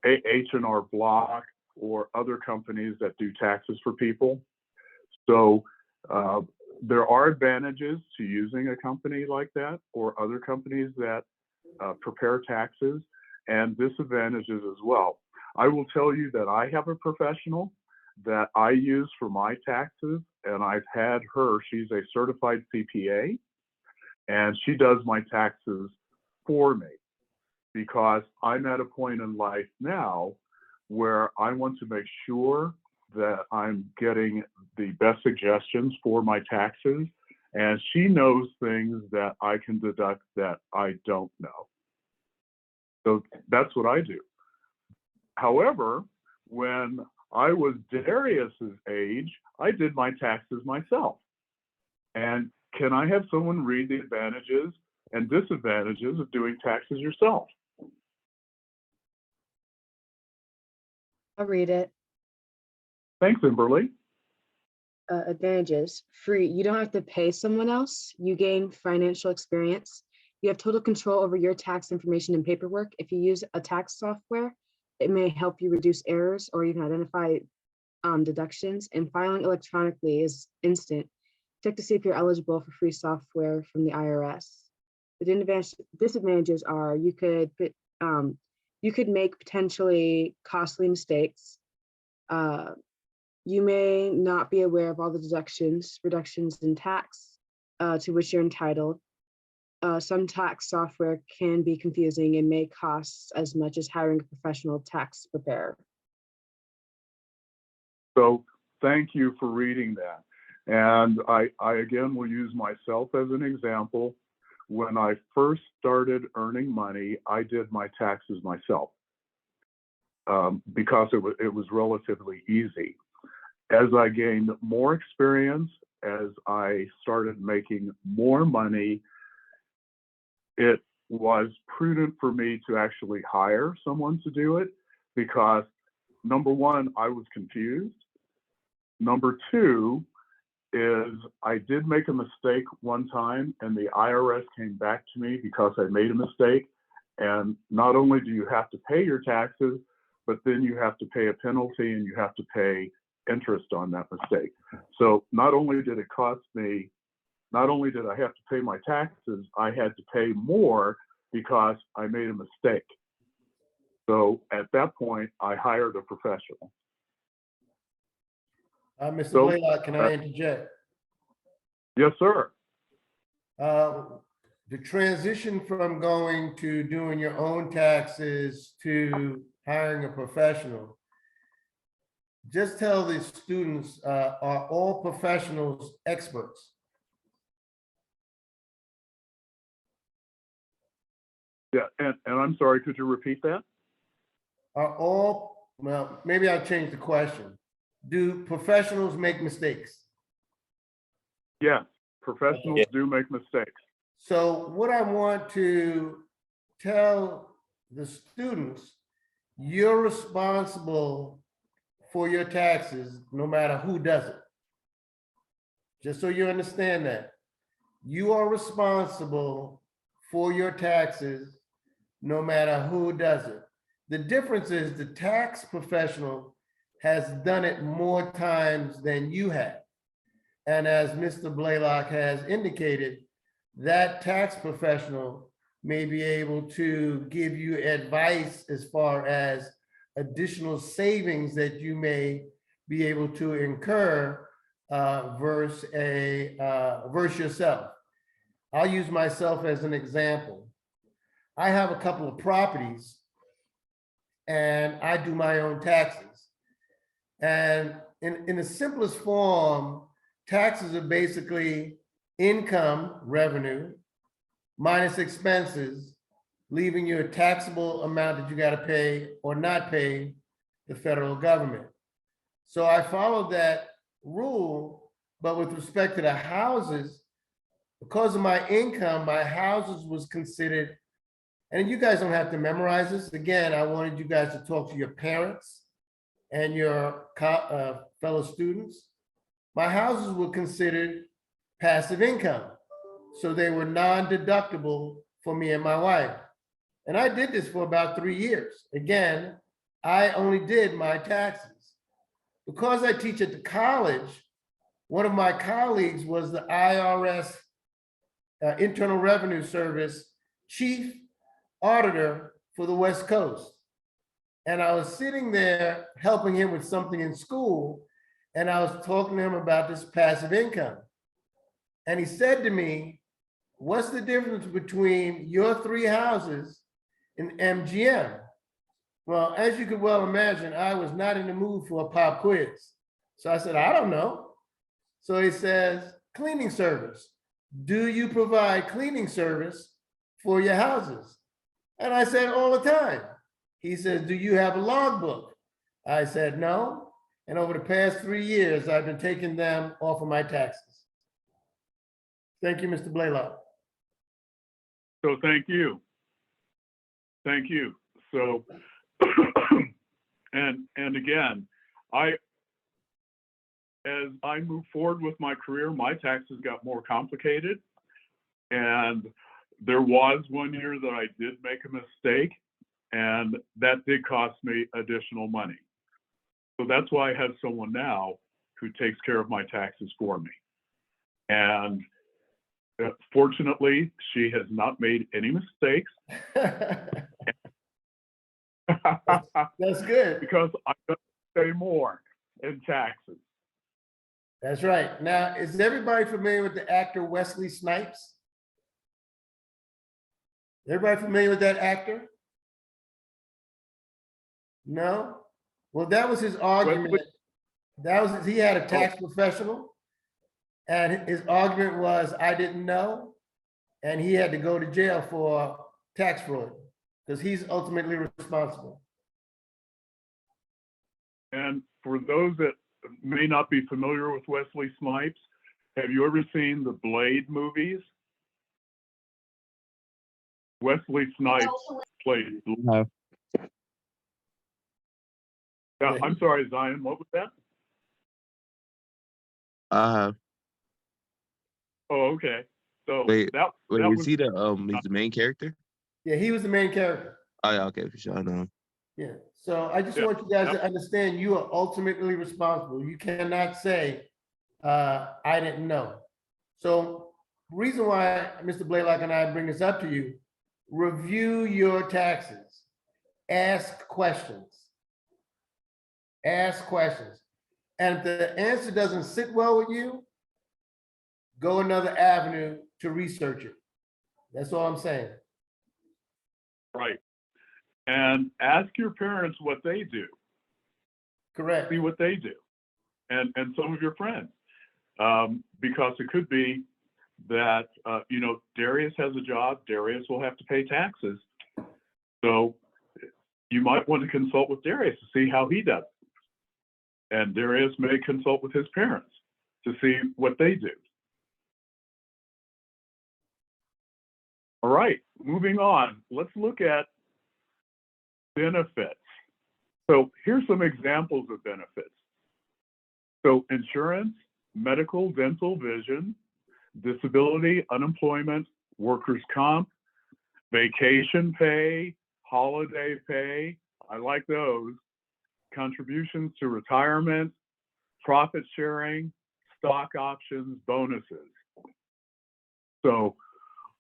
H&R Block or other companies that do taxes for people. So there are advantages to using a company like that or other companies that prepare taxes, and disadvantages as well. I will tell you that I have a professional that I use for my taxes, and I've had her. She's a certified CPA, and she does my taxes for me because I'm at a point in life now where I want to make sure that I'm getting the best suggestions for my taxes, and she knows things that I can deduct that I don't know. So that's what I do. However, when I was Darius's age, I did my taxes myself. And can I have someone read the advantages and disadvantages of doing taxes yourself? I'll read it. Thanks, Kimberly. Advantages: free. You don't have to pay someone else. You gain financial experience. You have total control over your tax information and paperwork. If you use a tax software, it may help you reduce errors or even identify deductions. And filing electronically is instant. Check to see if you're eligible for free software from the IRS. The disadvantages are you could make potentially costly mistakes. You may not be aware of all the reductions in tax to which you're entitled. Some tax software can be confusing and may cost as much as hiring a professional tax preparer. So thank you for reading that. And I again will use myself as an example. When I first started earning money, I did my taxes myself because it was relatively easy. As I gained more experience, as I started making more money, it was prudent for me to actually hire someone to do it because number one, I was confused. Number two is I did make a mistake one time, and the IRS came back to me because I made a mistake. And not only do you have to pay your taxes, but then you have to pay a penalty and you have to pay interest on that mistake. So not only did it cost me, not only did I have to pay my taxes, I had to pay more because I made a mistake. So at that point, I hired a professional. Mr. So, Blaylock, can I interject? Yes, sir. The transition from going to doing your own taxes to hiring a professional, just tell the students, are all professionals experts? Yeah, and I'm sorry, could you repeat that? Are all, well, maybe I'll change the question. Do professionals make mistakes? Yes, professionals do make mistakes. So what I want to tell the students, you're responsible for your taxes, no matter who does it. Just so you understand that. You are responsible for your taxes, no matter who does it. The difference is the tax professional has done it more times than you have. And as Mr. Blaylock has indicated, that tax professional may be able to give you advice as far as additional savings that you may be able to incur versus yourself. I'll use myself as an example. I have a couple of properties and I do my own taxes. And in the simplest form, taxes are basically income, revenue, minus expenses, leaving you a taxable amount that you got to pay or not pay the federal government. So I followed that rule, but with respect to the houses, because of my income, my houses was considered, and you guys don't have to memorize this. Again, I wanted you guys to talk to your parents and your fellow students. My houses were considered passive income. So they were non-deductible for me and my wife. And I did this for about 3 years. Again, I only did my taxes. Because I teach at the college, one of my colleagues was the IRS, Internal Revenue Service, chief auditor for the West Coast. And I was sitting there helping him with something in school, and I was talking to him about this passive income. And he said to me, what's the difference between your 3 houses and MGM? Well, as you could well imagine, I was not in the mood for a pop quiz. So I said, I don't know. So he says, cleaning service. Do you provide cleaning service for your houses? And I said, all the time. He says, do you have a logbook? I said, no. And over the past 3 years, I've been taking them off of my taxes. Thank you, Mr. Blaylock. So thank you. Thank you. So, and again, as I move forward with my career, my taxes got more complicated. And there was one year that I did make a mistake, and that did cost me additional money. So that's why I have someone now who takes care of my taxes for me. And fortunately, she has not made any mistakes. That's good. Because I'm going to pay more in taxes. That's right. Now, is everybody familiar with the actor Wesley Snipes? Everybody familiar with that actor? No? Well, that was his argument. He had a tax professional, and his argument was, I didn't know, and he had to go to jail for tax fraud because he's ultimately responsible. And for those that may not be familiar with Wesley Snipes, have you ever seen the Blade movies? Wesley Snipes played. No. Yeah, I'm sorry, Zion, what was that? I have. Oh, okay. So Wait, that is was he he's the main character? Yeah, he was the main character. Oh yeah, okay, for sure. I know. Yeah, so I just Yeah, want you guys yep. to understand you are ultimately responsible. You cannot say, I didn't know. So reason why Mr. Blaylock and I bring this up to you, review your taxes, ask questions. Ask questions. And if the answer doesn't sit well with you, go another avenue to research it. That's all I'm saying. Right. And ask your parents what they do. Correct. See what they do. And some of your friends. Because it could be that, Darius has a job, Darius will have to pay taxes. So you might want to consult with Darius to see how he does. And Darius may consult with his parents to see what they do. All right, moving on. Let's look at benefits. So here's some examples of benefits. So insurance, medical, dental, vision, disability, unemployment, workers' comp, vacation pay, holiday pay, I like those, contributions to retirement, profit sharing, stock options, bonuses. So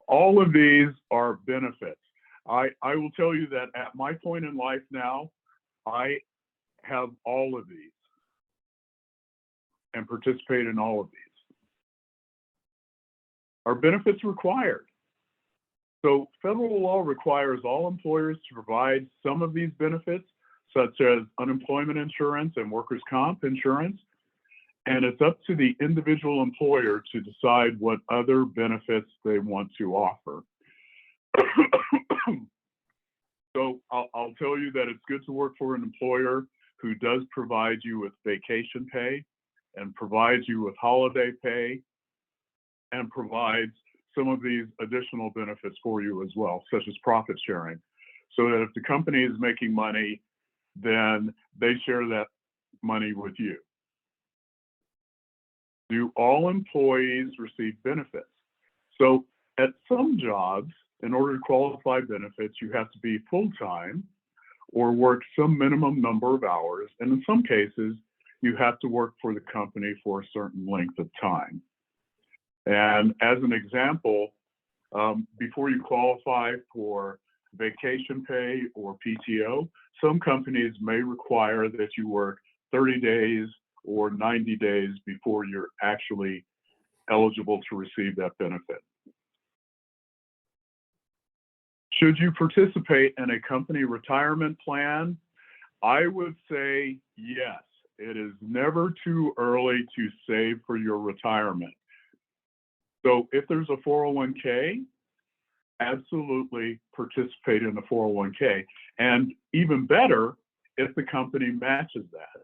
all of these are benefits. I will tell you that at my point in life now, I have all of these and participate in all of these. Are benefits required? So federal law requires all employers to provide some of these benefits, such as unemployment insurance and workers' comp insurance, and it's up to the individual employer to decide what other benefits they want to offer. So I'll tell you that it's good to work for an employer who does provide you with vacation pay and provides you with holiday pay and provides some of these additional benefits for you as well, such as profit sharing. So that if the company is making money, then they share that money with you. Do all employees receive benefits? So at some jobs, in order to qualify benefits, you have to be full-time or work some minimum number of hours. And in some cases, you have to work for the company for a certain length of time. And as an example, before you qualify for vacation pay or PTO, some companies may require that you work 30 days or 90 days before you're actually eligible to receive that benefit. Should you participate in a company retirement plan? I would say yes. It is never too early to save for your retirement. So if there's a 401k, absolutely participate in the 401k. And even better, if the company matches that.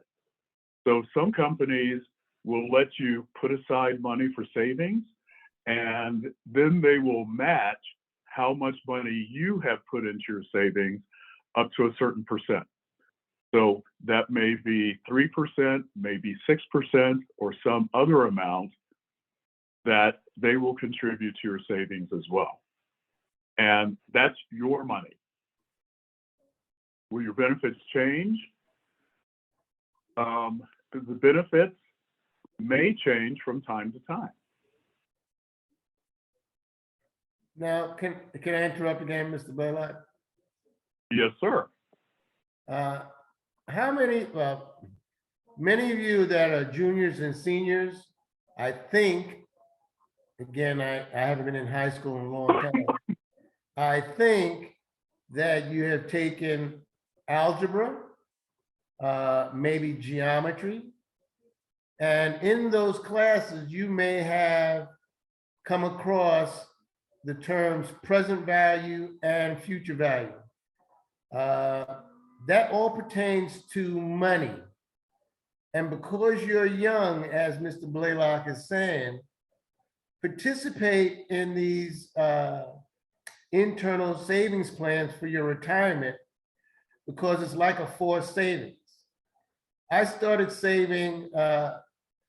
So some companies will let you put aside money for savings, and then they will match how much money you have put into your savings up to a certain percent. So that may be 3%, maybe 6%, or some other amount that they will contribute to your savings as well. And that's your money. Will your benefits change? The benefits may change from time to time. Now, can I interrupt again, Mr. Blaylock? Yes, sir. How many, many of you that are juniors and seniors, I think, again, I haven't been in high school in a long time. I think that you have taken algebra, maybe geometry, and in those classes, you may have come across the terms present value and future value. That all pertains to money. And because you're young, as Mr. Blaylock is saying, participate in these internal savings plans for your retirement, because it's like a forced savings. I started saving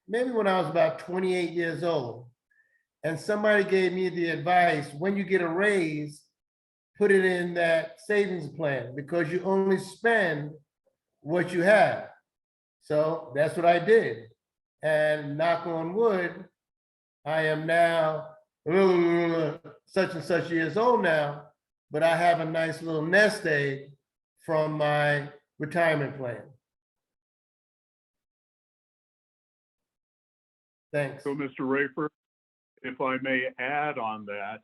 maybe when I was about 28 years old. And somebody gave me the advice, when you get a raise, put it in that savings plan because you only spend what you have. So that's what I did. And knock on wood, I am now such and such years old now, but I have a nice little nest egg from my retirement plan. Thanks. So, Mr. Rayford, if I may add on that,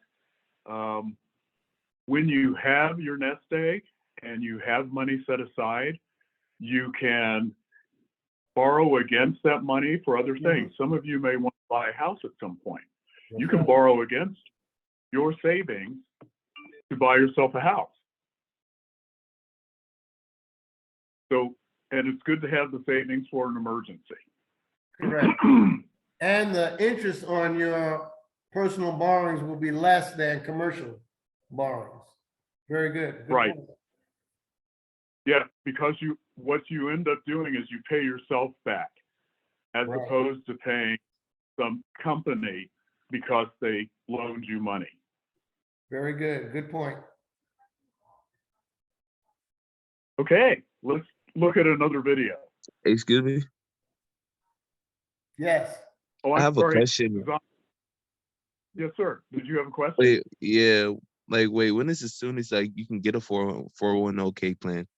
when you have your nest egg and you have money set aside, you can borrow against that money for other things. Some of you may want to buy a house at some point. You can borrow against your savings to buy yourself a house. So, and it's good to have the savings for an emergency. Correct. And the interest on your personal borrowings will be less than commercial borrowings. Very good. Good Right. point. Yeah, because what you end up doing is you pay yourself back as Right. opposed to paying some company because they loaned you money. Very good. Good point. Okay, let's look at another video. Excuse me. Yes. Oh, I I'm have a sorry. question. Yes, sir. Did you have a question? Wait, yeah, like wait, when is as soon as like you can get a 401k plan?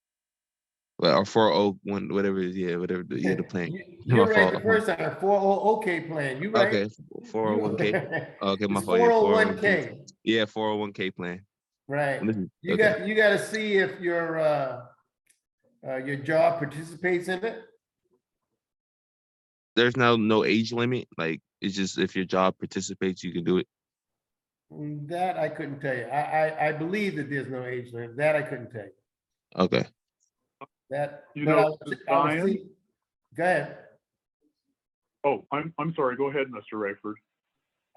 Well, or 401, whatever it is, yeah, whatever the plan. You're My right fault. the first time. 401k plan. You right. Okay, 401k. Okay, my It's fault. Yeah, 401k. 401k. Yeah, 401k plan. Right. You Okay. got to see if your job participates in it. There's no age limit. Like it's just if your job participates, you can do it. That I couldn't tell you. I believe that there's no age limit. That I couldn't tell you. Okay. That, You but know, I would Zion? see. Go ahead. Oh, I'm sorry. Go ahead, Mr. Rayford.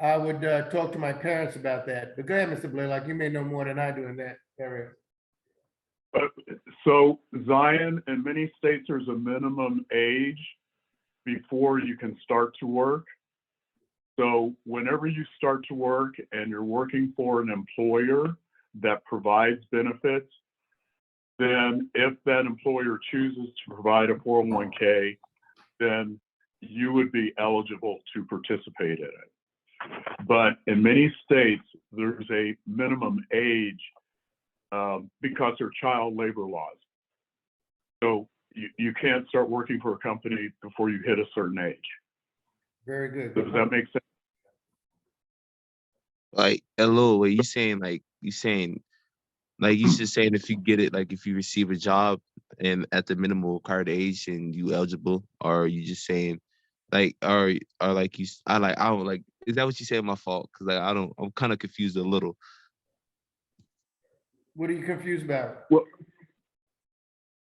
I would talk to my parents about that. But go ahead, Mr. Blaylock. You may know more than I do in that area. So Zion, in many states, there's a minimum age before you can start to work. So whenever you start to work and you're working for an employer that provides benefits, then if that employer chooses to provide a 401k, then you would be eligible to participate in it. But in many states, there's a minimum age because they're child labor laws. So you can't start working for a company before you hit a certain age. Very good. Does that make sense? Like, hello, what you saying? Like you just saying if you get it, like if you receive a job and at the minimum required age and you eligible, or are you just saying like or like I don't like, is that what you said? My fault, because like I'm kind of confused a little. What are you confused about? Well,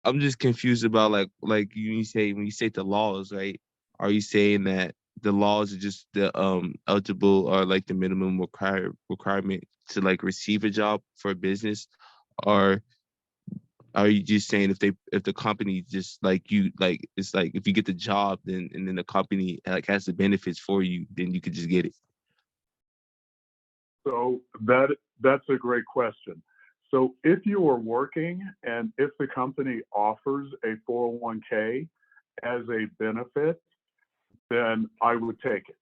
I'm just confused about like when you say the laws, right? Are you saying that the laws are just the eligible or like the minimum requirement to like receive a job for a business, or are you just saying if the company just like you, like it's like if you get the job then and then the company like has the benefits for you, then you could just get it? So that's a great question. So if you are working and if the company offers a 401k as a benefit, then I would take it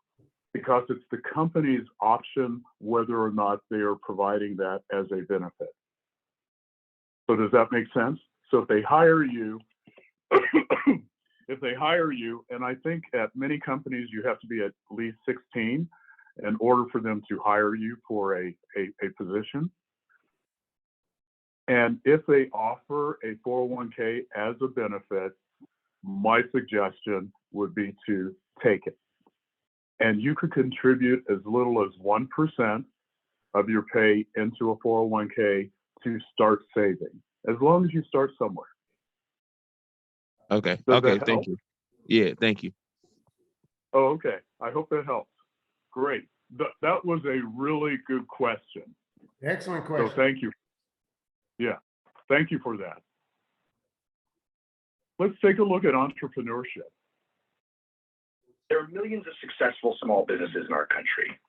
because it's the company's option whether or not they are providing that as a benefit. So does that make sense? So if they hire you, and I think at many companies you have to be at least 16 in order for them to hire you for a position. And if they offer a 401k as a benefit, my suggestion would be to take it. And you could contribute as little as 1% of your pay into a 401k to start saving, as long as you start somewhere. Okay. Does Okay. that Thank help? you. Yeah. Thank you. Oh, okay. I hope that helps. Great. That was a really good question. Excellent question. So thank you. Yeah. Thank you for that. let's take a look at entrepreneurship. There are millions of successful small businesses in our country,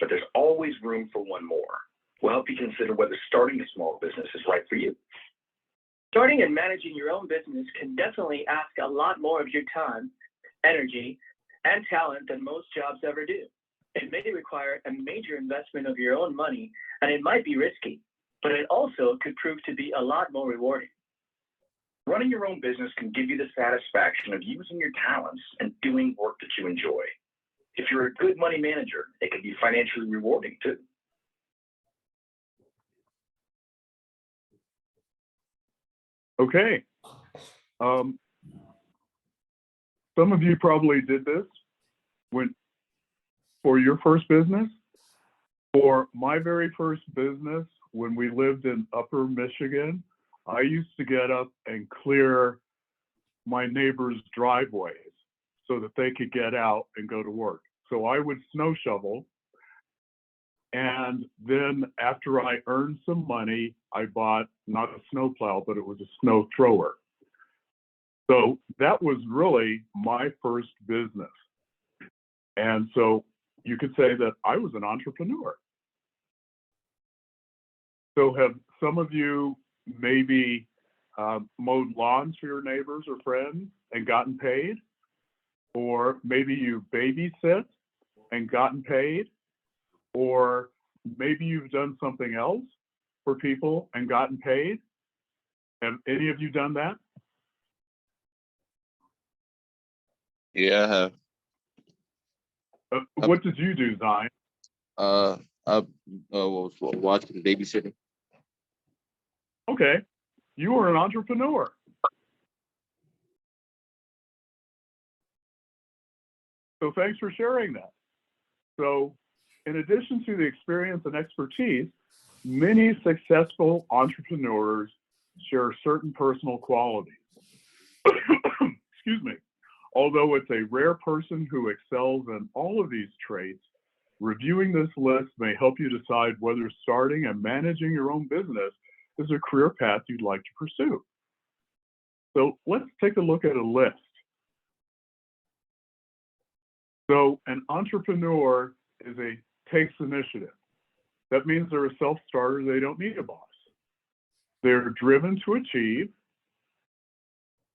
but there's always room for one more. We'll help you consider whether starting a small business is right for you. Starting and managing your own business can definitely ask a lot more of your time, energy, and talent than most jobs ever do. It may require a major investment of your own money, and it might be risky, but it also could prove to be a lot more rewarding. Running your own business can give you the satisfaction of using your talents and doing work that you enjoy. If you're a good money manager, it can be financially rewarding too. Okay. Some of you probably did this for your first business. For my very first business, when we lived in Upper Michigan, I used to get up and clear my neighbors' driveways so that they could get out and go to work. So I would snow shovel. And then after I earned some money, I bought not a snowplow, but it was a snow thrower. So that was really my first business. And so you could say that I was an entrepreneur. So have some of you maybe mowed lawns for your neighbors or friends and gotten paid? Or maybe you babysit and gotten paid? Or maybe you've done something else for people and gotten paid? Have any of you done that? Yeah, I have. What did you do, Zion? I was watching babysitting. Okay, you were an entrepreneur. So thanks for sharing that. So in addition to the experience and expertise, many successful entrepreneurs share certain personal qualities. Excuse me. Although it's a rare person who excels in all of these traits, reviewing this list may help you decide whether starting and managing your own business is a career path you'd like to pursue. So let's take a look at a list. So an entrepreneur takes initiative. That means they're a self-starter, they don't need a boss. They're driven to achieve,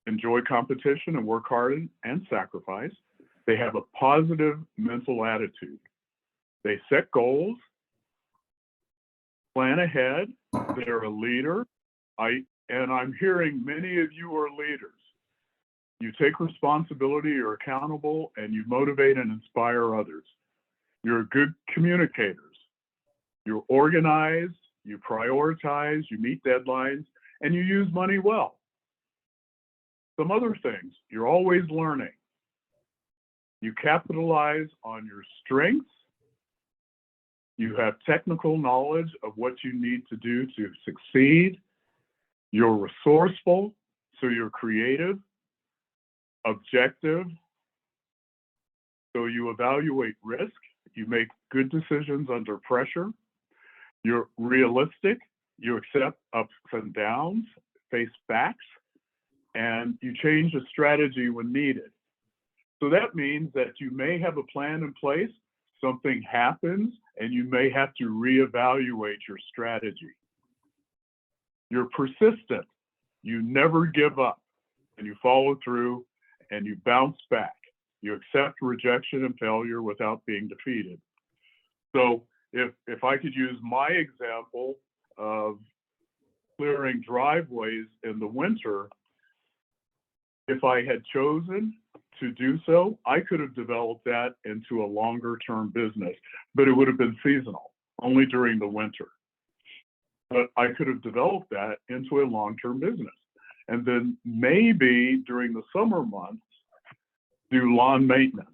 enjoy competition and work hard and sacrifice. They have a positive mental attitude. They set goals, plan ahead. They're a leader. And I'm hearing many of you are leaders. You take responsibility, you're accountable, and you motivate and inspire others. You're good communicators. You're organized, you prioritize, you meet deadlines, and you use money well. Some other things, you're always learning. You capitalize on your strengths. You have technical knowledge of what you need to do to succeed. You're resourceful, so you're creative, objective, so you evaluate risk. You make good decisions under pressure. You're realistic. You accept ups and downs, face facts, and you change a strategy when needed. So that means that you may have a plan in place, something happens, and you may have to reevaluate your strategy. You're persistent. You never give up, and you follow through, and you bounce back. You accept rejection and failure without being defeated. So if I could use my example of clearing driveways in the winter, if I had chosen to do so, I could have developed that into a longer term business, but it would have been seasonal, only during the winter. But I could have developed that into a long-term business. And then maybe during the summer months, do lawn maintenance.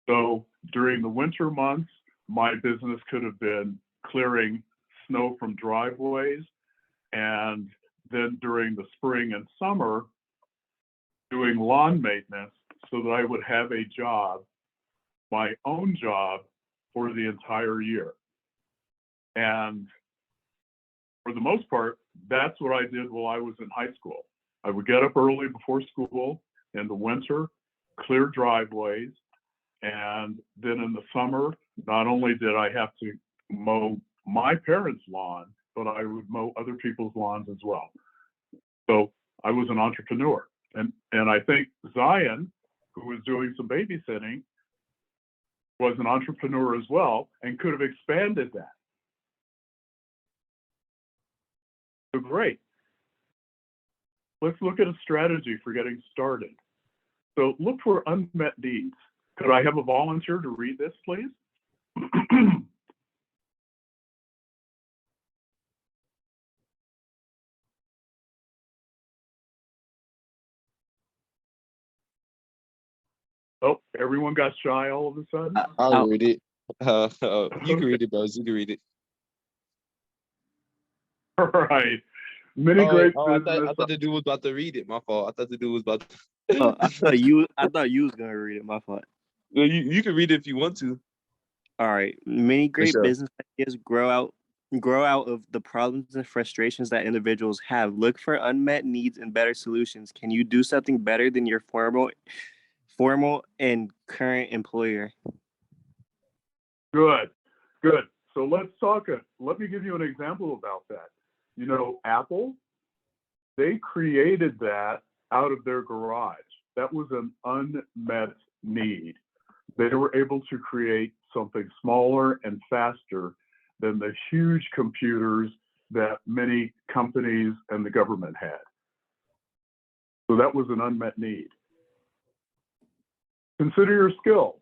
So during the winter months, my business could have been clearing snow from driveways, and then during the spring and summer, doing lawn maintenance so that I would have a job, my own job, for the entire year. And for the most part, that's what I did while I was in high school. I would get up early before school in the winter, clear driveways, and then in the summer, not only did I have to mow my parents' lawn, but I would mow other people's lawns as well. So I was an entrepreneur. And I think Zion, who was doing some babysitting, was an entrepreneur as well and could have expanded that. So great. Let's look at a strategy for getting started. So look for unmet needs. Could I have a volunteer to read this, please? Oh, everyone got shy all of a sudden? I'll read it. You can read it, Buzz. You can read it. All right. Many great I business. thought the dude was about to read it. My fault. I thought the dude was about to. Oh, I thought you was gonna read it. My fault. Well, you can read it if you want to. All right. Many great sure. business ideas grow out of the problems and frustrations that individuals have. Look for unmet needs and better solutions. Can you do something better than your formal and current employer? Good. So let's talk. Let me give you an example about that. You know, Apple, they created that out of their garage. That was an unmet need. They were able to create something smaller and faster than the huge computers that many companies and the government had. So that was an unmet need. Consider your skills.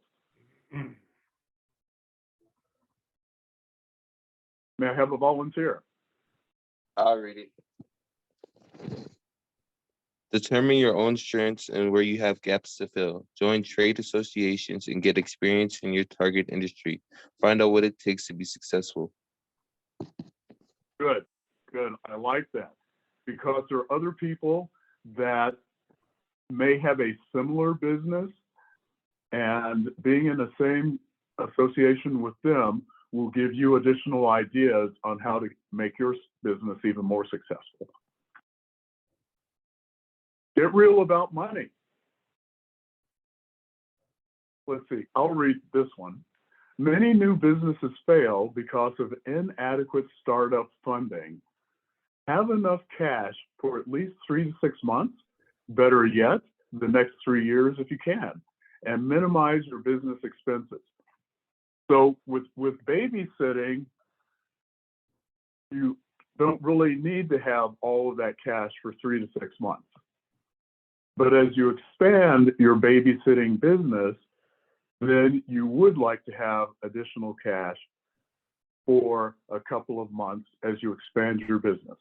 May I have a volunteer? I'll read it. Determine your own strengths and where you have gaps to fill. Join trade associations and get experience in your target industry. Find out what it takes to be successful. Good. I like that because there are other people that may have a similar business, and being in the same association with them will give you additional ideas on how to make your business even more successful. Get real about money. Let's see, I'll read this one. Many new businesses fail because of inadequate startup funding. Have enough cash for at least 3 to 6 months, better yet, the next 3 years if you can, and minimize your business expenses. So with babysitting, you don't really need to have all of that cash for 3 to 6 months. But as you expand your babysitting business, then you would like to have additional cash for a couple of months as you expand your business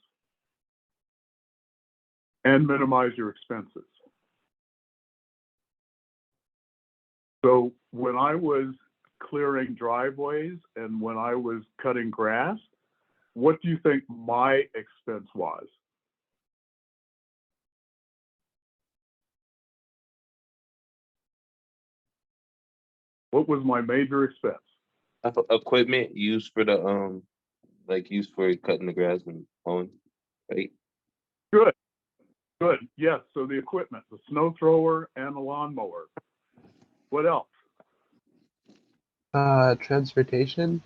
and minimize your expenses. So when I was clearing driveways and when I was cutting grass, what do you think my expense was? What was my major expense? Equipment used for the like used for cutting the grass and mowing, right? Good. Yes. So the equipment, the snow thrower and the lawnmower. What else? Transportation.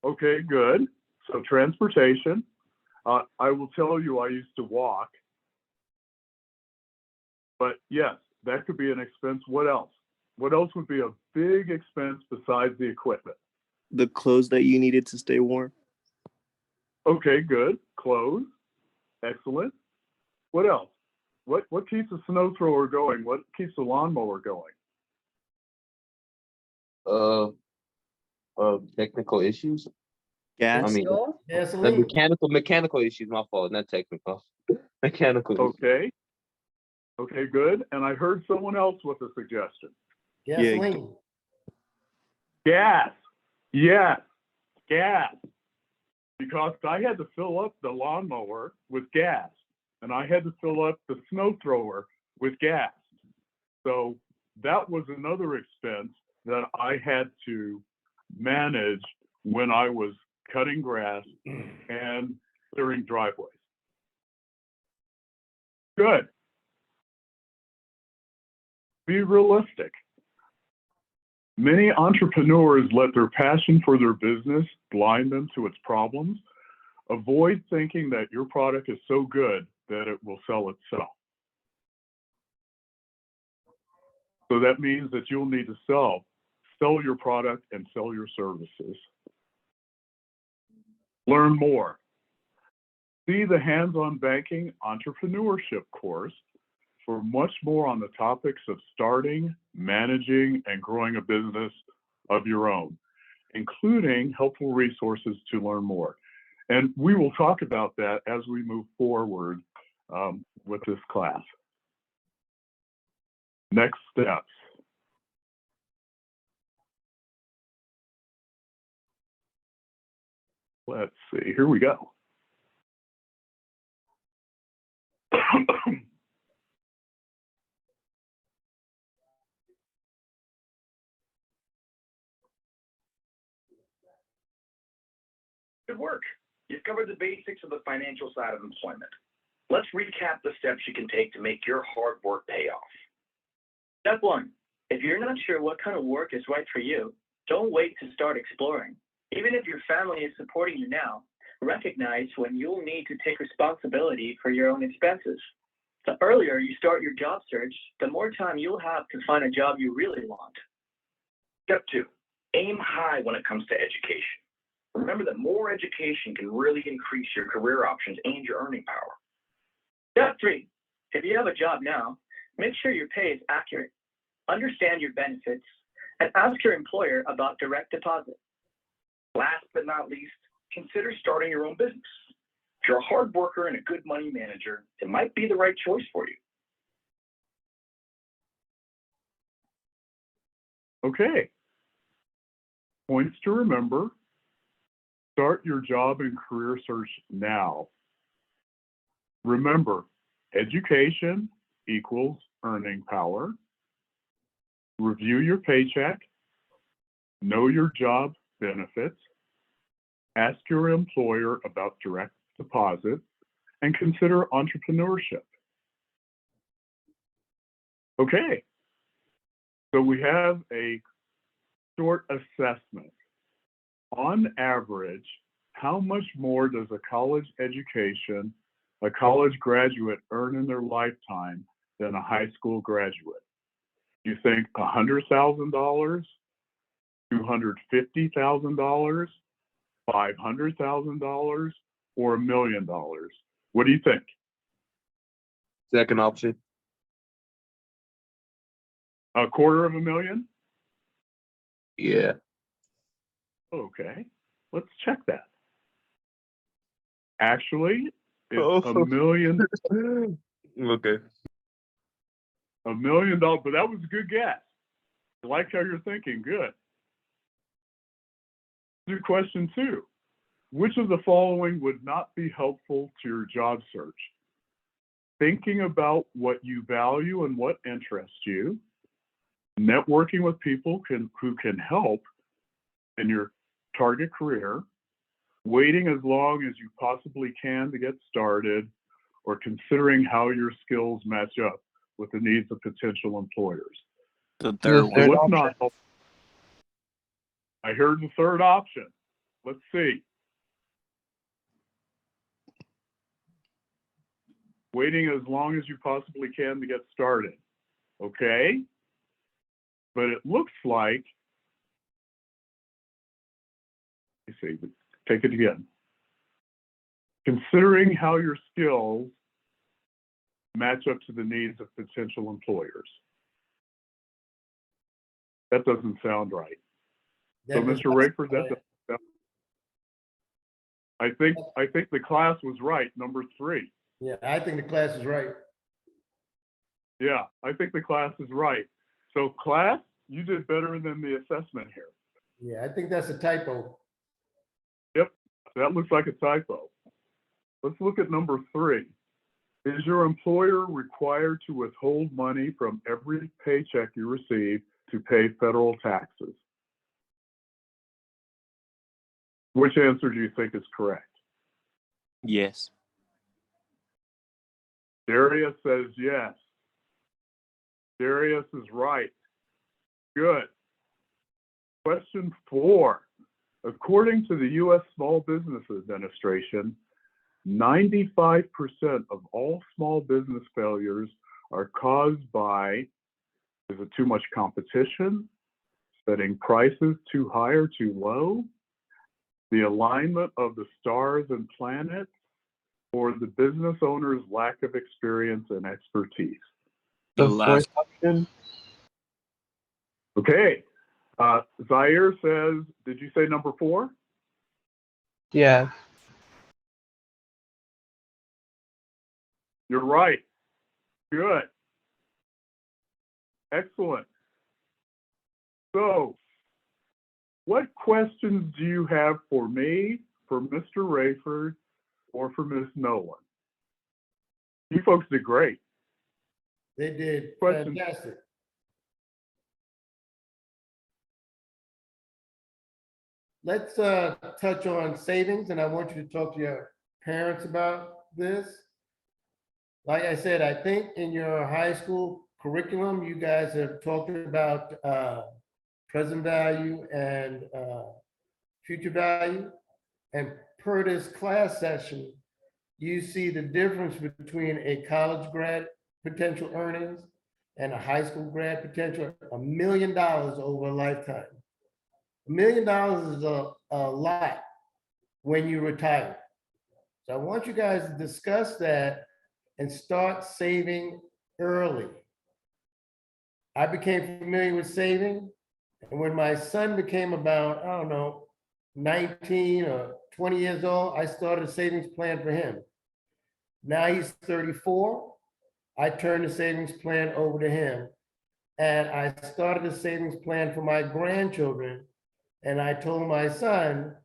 Okay, good. So transportation. I will tell you, I used to walk. But yes, that could be an expense. What else? What else would be a big expense besides the equipment? The clothes that you needed to stay warm. Okay, good. Clothes. Excellent. What else? What keeps the snow thrower going? What keeps the lawnmower going? Technical issues. Gas. I mean, the Gasoline. mechanical issues. My fault, not technical. Mechanical issues. Okay, good. And I heard someone else with a suggestion. Gasoline. Gas. Yes, gas. Because I had to fill up the lawnmower with gas, and I had to fill up the snow thrower with gas. So that was another expense that I had to manage when I was cutting grass and clearing driveways. Good. Be realistic. Many entrepreneurs let their passion for their business blind them to its problems. Avoid thinking that your product is so good that it will sell itself. So that means that you'll need to sell your product and sell your services. Learn more. See the Hands-on Banking Entrepreneurship course for much more on the topics of starting, managing, and growing a business of your own, including helpful resources to learn more. And we will talk about that as we move forward with this class. Next steps. Let's see, here we go. Good work. You've covered the basics of the financial side of employment. Let's recap the steps you can take to make your hard work pay off. Step 1. If you're not sure what kind of work is right for you, don't wait to start exploring. Even if your family is supporting you now, recognize when you'll need to take responsibility for your own expenses. The earlier you start your job search, the more time you'll have to find a job you really want. Step 2. Aim high when it comes to education. Remember that more education can really increase your career options and your earning power. Step 3. If you have a job now, make sure your pay is accurate. Understand your benefits and ask your employer about direct deposit. Last but not least, consider starting your own business. If you're a hard worker and a good money manager, it might be the right choice for you. Okay. Points to remember. Start your job and career search now. Remember, education equals earning power. Review your paycheck. Know your job benefits. Ask your employer about direct deposit and consider entrepreneurship. Okay, so we have a short assessment. On average, how much more does a college education, a college graduate earn in their lifetime than a high school graduate? You think $100,000, $250,000, $500,000, or $1 million? What do you think? Second option. $250,000? Yeah. Okay, let's check that. Actually, it's Oh. $1 million. Okay. $1 million, but that was a good guess. I like how you're thinking. Good. New question 2. Which of the following would not be helpful to your job search? Thinking about what you value and what interests you, networking with people who can help in your target career, waiting as long as you possibly can to get started, or considering how your skills match up with the needs of potential employers. The third So one. what's not helpful? I heard the third option. Let's see. Waiting as long as you possibly can to get started. Okay. But it looks like, let me see, take it again. Considering how your skills match up to the needs of potential employers. That doesn't sound right. So, Mr. Rayford, that doesn't sound. I think the class was right, number 3. Yeah, I think the class is right. Yeah, I think the class is right. So class, you did better than the assessment here. Yeah, I think that's a typo. Yep, that looks like a typo. Let's look at number 3. Is your employer required to withhold money from every paycheck you receive to pay federal taxes? Which answer do you think is correct? Yes. Darius says yes. Darius is right. Good. Question 4. According to the U.S. Small Business Administration, 95% of all small business failures are caused by, is it too much competition, setting prices too high or too low, the alignment of the stars and planets, or the business owner's lack of experience and expertise? The The last fourth option. Okay. Zaire says, did you say number 4? Yeah. You're right. Good. Excellent. So, what questions do you have for me, for Mr. Rayford, or for Ms. Nolan? You folks did great. They did Question. fantastic. Let's touch on savings, and I want you to talk to your parents about this. Like I said, I think in your high school curriculum, you guys have talked about present value and future value. And per this class session, you see the difference between a college grad potential earnings and a high school grad potential, $1 million over a lifetime. $1 million is a lot when you retire. So I want you guys to discuss that and start saving early. I became familiar with saving, and when my son became about, I don't know, 19 or 20 years old, I started a savings plan for him. Now he's 34. I turned the savings plan over to him, and I started a savings plan for my grandchildren. And I told my son,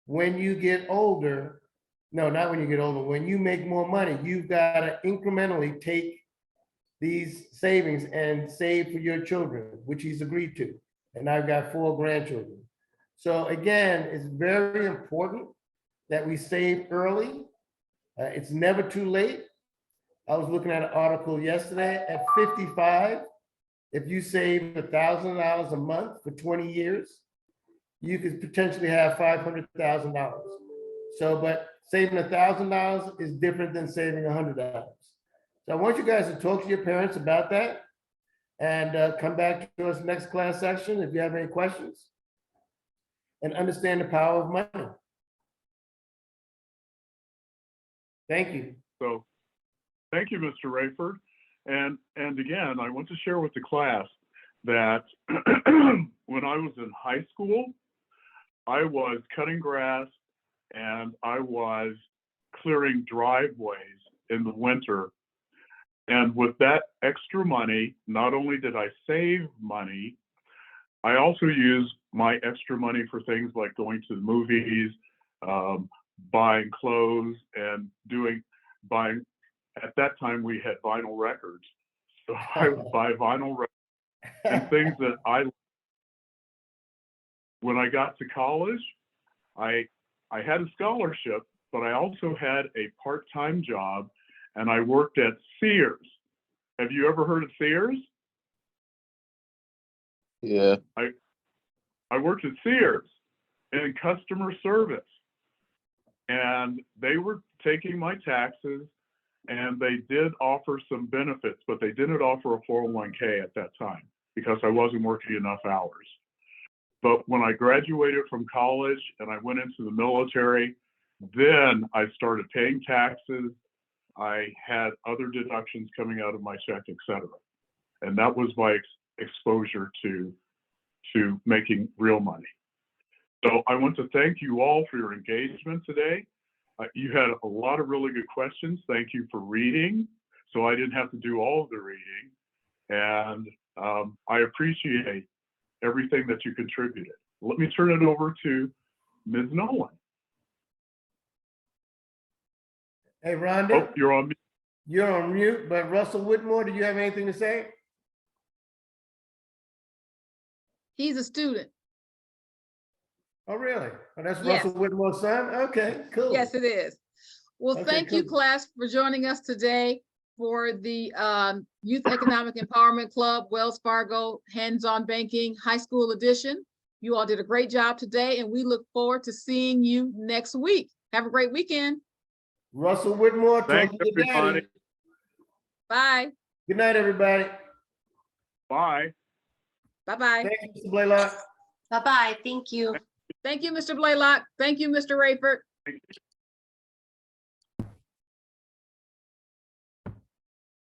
when you get older, no, not when you get older, when you make more money, you've got to incrementally take these savings and save for your children, which he's agreed to. And I've got 4 grandchildren. So again, it's very important that we save early. It's never too late. I was looking at an article yesterday. At 55, if you save $1,000 a month for 20 years, you could potentially have $500,000. So, but saving $1,000 is different than saving $100. So I want you guys to talk to your parents about that and come back to us next class session if you have any questions and understand the power of money. Thank you. So, thank you, Mr. Rayford. And again, I want to share with the class that when I was in high school, I was cutting grass and I was clearing driveways in the winter. And with that extra money, not only did I save money, I also used my extra money for things like going to the movies, buying clothes, and buying. At that time, we had vinyl records. So I would buy vinyl records and things that when I got to college, I had a scholarship, but I also had a part-time job, and I worked at Sears. Have you ever heard of Sears? Yeah. I worked at Sears in customer service, and they were taking my taxes, and they did offer some benefits, but they didn't offer a 401k at that time because I wasn't working enough hours. But when I graduated from college and I went into the military, then I started paying taxes. I had other deductions coming out of my check, et cetera. And that was my exposure to making real money. So I want to thank you all for your engagement today. You had a lot of really good questions. Thank you for reading. So I didn't have to do all of the reading. And I appreciate everything that you contributed. Let me turn it over to Ms. Nolan. Hey, Rhonda. Oh, you're on mute. You're on mute, but Russell Whitmore, do you have anything to say? He's a student. Oh, really? Oh, that's Yes. Russell Whitmore's son? Okay, cool. Yes, it is. Well, Okay, thank you, cool. class, for joining us today. for the Youth Economic Empowerment Club, Wells Fargo, Hands-on Banking, High School Edition. You all did a great job today, and we look forward to seeing you next week. Have a great weekend. Russell Whitmore, Thanks, talking to your daddy. everybody. Bye. Good night, everybody. Bye. Bye-bye. Thank you, Mr. Blaylock. Bye-bye. Thank you. Thank you, Mr. Blaylock. Thank you, Mr. Rayford. Thank you.